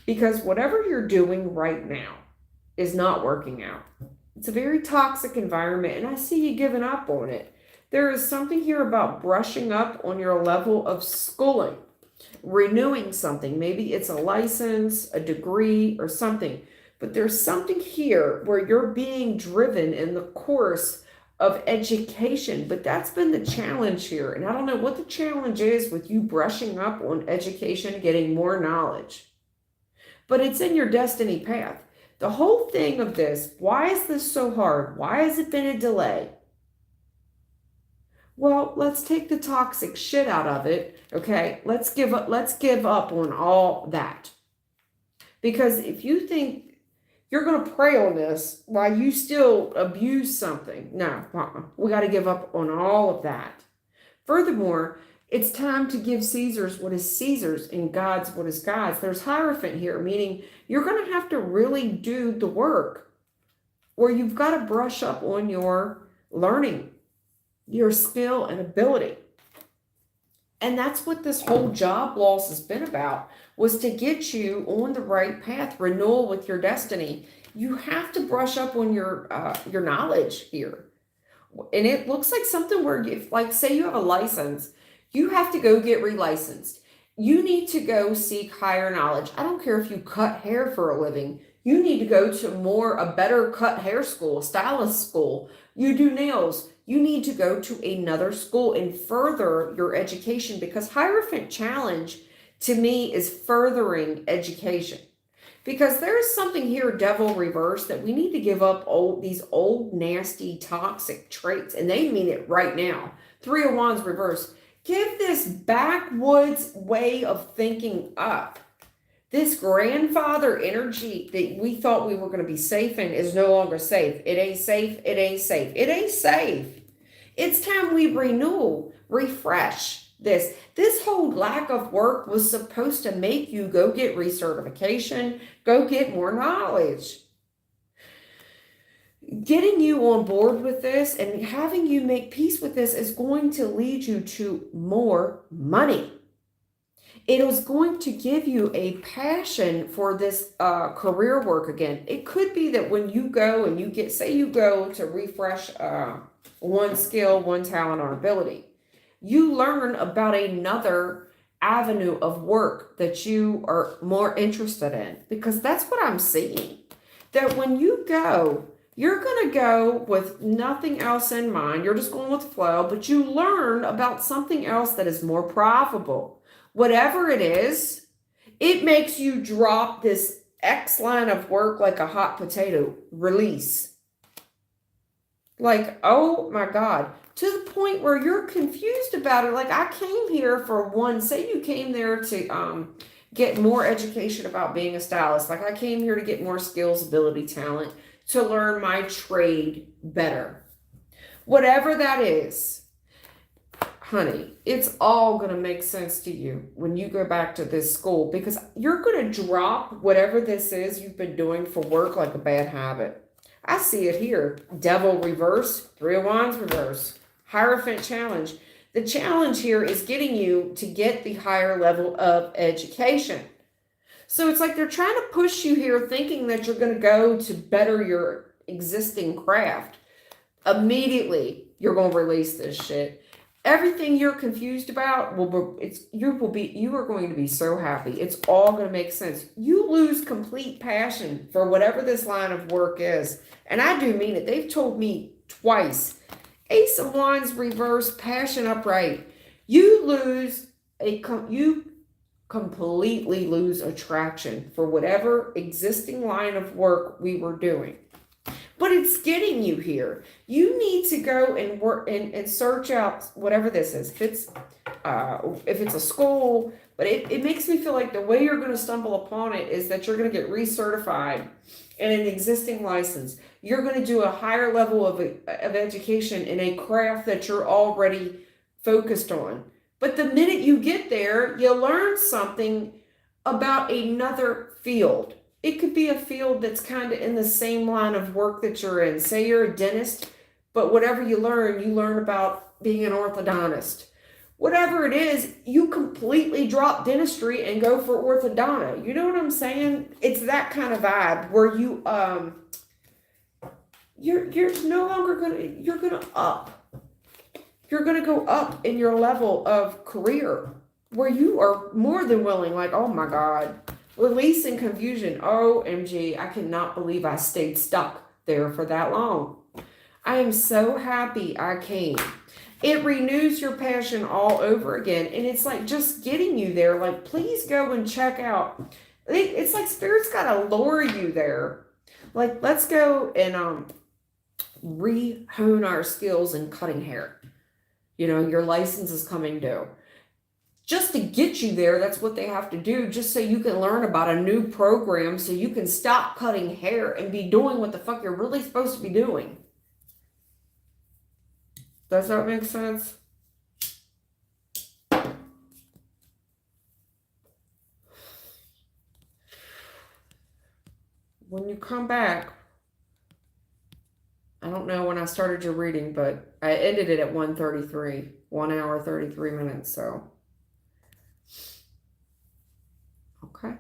Because whatever you're doing right now is not working out. It's a very toxic environment, and I see you giving up on it. There is something here about brushing up on your level of schooling, renewing something. Maybe it's a license, a degree, or something. But there's something here where you're being driven in the course of education. But that's been the challenge here. And I don't know what the challenge is with you brushing up on education, getting more knowledge. But it's in your destiny path. The whole thing of this, why is this so hard? Why has it been a delay? Well, let's take the toxic shit out of it, okay? Let's give up on all that. Because if you think you're going to pray on this while you still abuse something, no, we got to give up on all of that. Furthermore, it's time to give Caesar's what is Caesar's and God's what is God's. There's Hierophant here, meaning you're going to have to really do the work, or you've got to brush up on your learning, your skill and ability. And that's what this whole job loss has been about, was to get you on the right path, renewal with your destiny. You have to brush up on your knowledge here. And it looks like something where, if, like, say you have a license, you have to go get relicensed. You need to go seek higher knowledge. I don't care if you cut hair for a living. You need to go to a better cut hair school, a stylist school. You do nails. You need to go to another school and further your education, because Hierophant Challenge to me is furthering education. Because there is something here, devil reverse, that we need to give up these old, nasty, toxic traits. And they mean it right now. 3 of Wands reverse. Give this backwoods way of thinking up. This grandfather energy that we thought we were going to be safe in is no longer safe. It ain't safe. It ain't safe. It ain't safe. It's time we renew, refresh this. This whole lack of work was supposed to make you go get recertification, go get more knowledge. Getting you on board with this and having you make peace with this is going to lead you to more money. It was going to give you a passion for this career work again. It could be that when you go and you get, say you go to refresh one skill, one talent, or ability, you learn about another avenue of work that you are more interested in, because that's what I'm seeing. That when you go, you're going to go with nothing else in mind. You're just going with the flow, but you learn about something else that is more profitable. Whatever it is, it makes you drop this X line of work like a hot potato. Release. Like, oh my God. To the point where you're confused about it. Like, I came here for one, say you came there to get more education about being a stylist. Like, I came here to get more skills, ability, talent, to learn my trade better. Whatever that is, honey, it's all going to make sense to you when you go back to this school, because you're going to drop whatever this is you've been doing for work like a bad habit. I see it here. Devil reverse, Three of Wands reverse, Hierophant challenge. The challenge here is getting you to get the higher level of education. So it's like they're trying to push you here thinking that you're going to go to better your existing craft. Immediately, you're going to release this shit. Everything you're confused about you are going to be so happy. It's all going to make sense. You lose complete passion for whatever this line of work is. And I do mean it. They've told me twice. Ace of Wands reverse, passion upright. You completely lose attraction for whatever existing line of work we were doing. But it's getting you here. You need to go and work and search out whatever this is. If it's a school, but it makes me feel like the way you're going to stumble upon it is that you're going to get recertified in an existing license. You're going to do a higher level of education in a craft that you're already focused on. But the minute you get there, you learn something about another field. It could be a field that's kind of in the same line of work that you're in. Say you're a dentist, but whatever you learn about being an orthodontist. Whatever it is, you completely drop dentistry and go for orthodontia. You know what I'm saying? It's that kind of vibe where you're no longer you're gonna go up in your level of career where you are more than willing, like, oh my God. Releasing confusion. OMG, I cannot believe I stayed stuck there for that long. I am so happy I came. It renews your passion all over again. And it's like just getting you there. Like, please go and check out. It's like Spirit's got to lure you there. Like, let's go and re-hone our skills in cutting hair. You know, your license is coming due. Just to get you there, that's what they have to do, just so you can learn about a new program so you can stop cutting hair and be doing what the fuck you're really supposed to be doing. Does that make sense? When you come back, I don't know when I started your reading, but I ended it at 1:33, 1 hour, 33 minutes, so... Okay.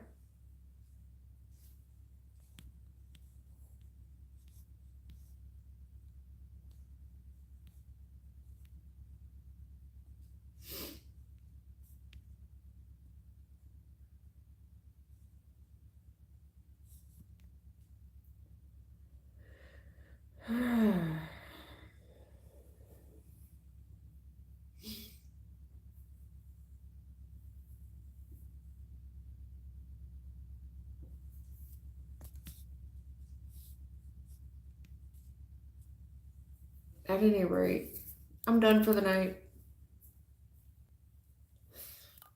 At any rate, I'm done for the night.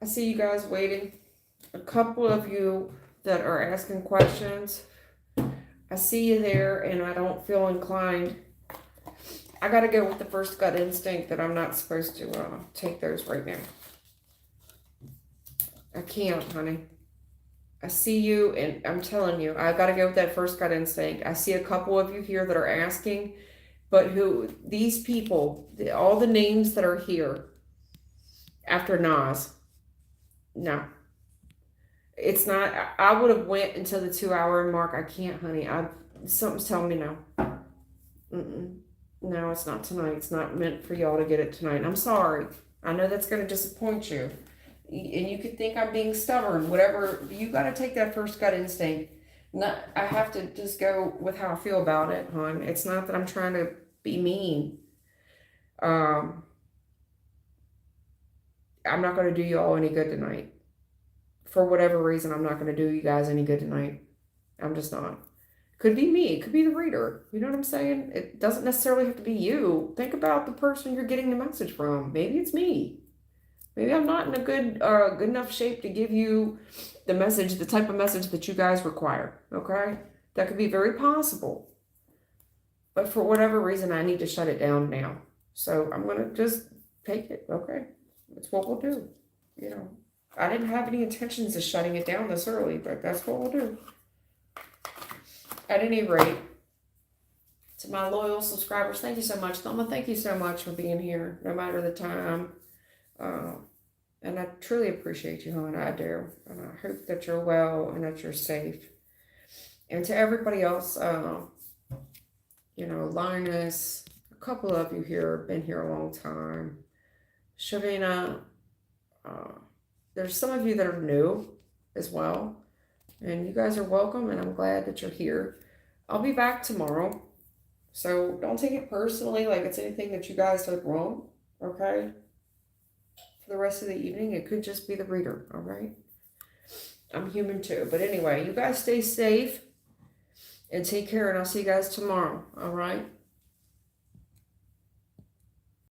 I see you guys waiting. A couple of you that are asking questions. I see you there and I don't feel inclined. I got to go with the first gut instinct that I'm not supposed to take those right now. I can't, honey. I see you and I'm telling you, I got to go with that first gut instinct. I see a couple of you here that are asking. But these people, all the names that are here after Nas, no, It's not, I would have went until the 2 hour mark. I can't, honey. Something's telling me no. No, it's not tonight. It's not meant for y'all to get it tonight. I'm sorry. I know that's going to disappoint you. And you could think I'm being stubborn, whatever. You got to take that first gut instinct. I have to just go with how I feel about it, hon. It's not that I'm trying to be mean. I'm not going to do you all any good tonight. For whatever reason, I'm not going to do you guys any good tonight. I'm just not. Could be me. It could be the reader. You know what I'm saying? It doesn't necessarily have to be you. Think about the person you're getting the message from. Maybe it's me. Maybe I'm not in a good enough shape to give you the message, the type of message that you guys require. Okay? That could be very possible. But for whatever reason, I need to shut it down now. So I'm going to just take it. Okay? That's what we'll do. You know, I didn't have any intentions of shutting it down this early, but that's what we'll do. At any rate, to my loyal subscribers, thank you so much. Thelma, thank you so much for being here, no matter the time. And I truly appreciate you, hon. I do. And I hope that you're well and that you're safe. And to everybody else, you know, Linus, a couple of you here have been here a long time. Shavina, there's some of you that are new as well. And you guys are welcome, and I'm glad that you're here. I'll be back tomorrow. So don't take it personally like it's anything that you guys did wrong, okay? For the rest of the evening, it could just be the reader, all right? I'm human too. But anyway, you guys stay safe and take care, and I'll see you guys tomorrow, all right?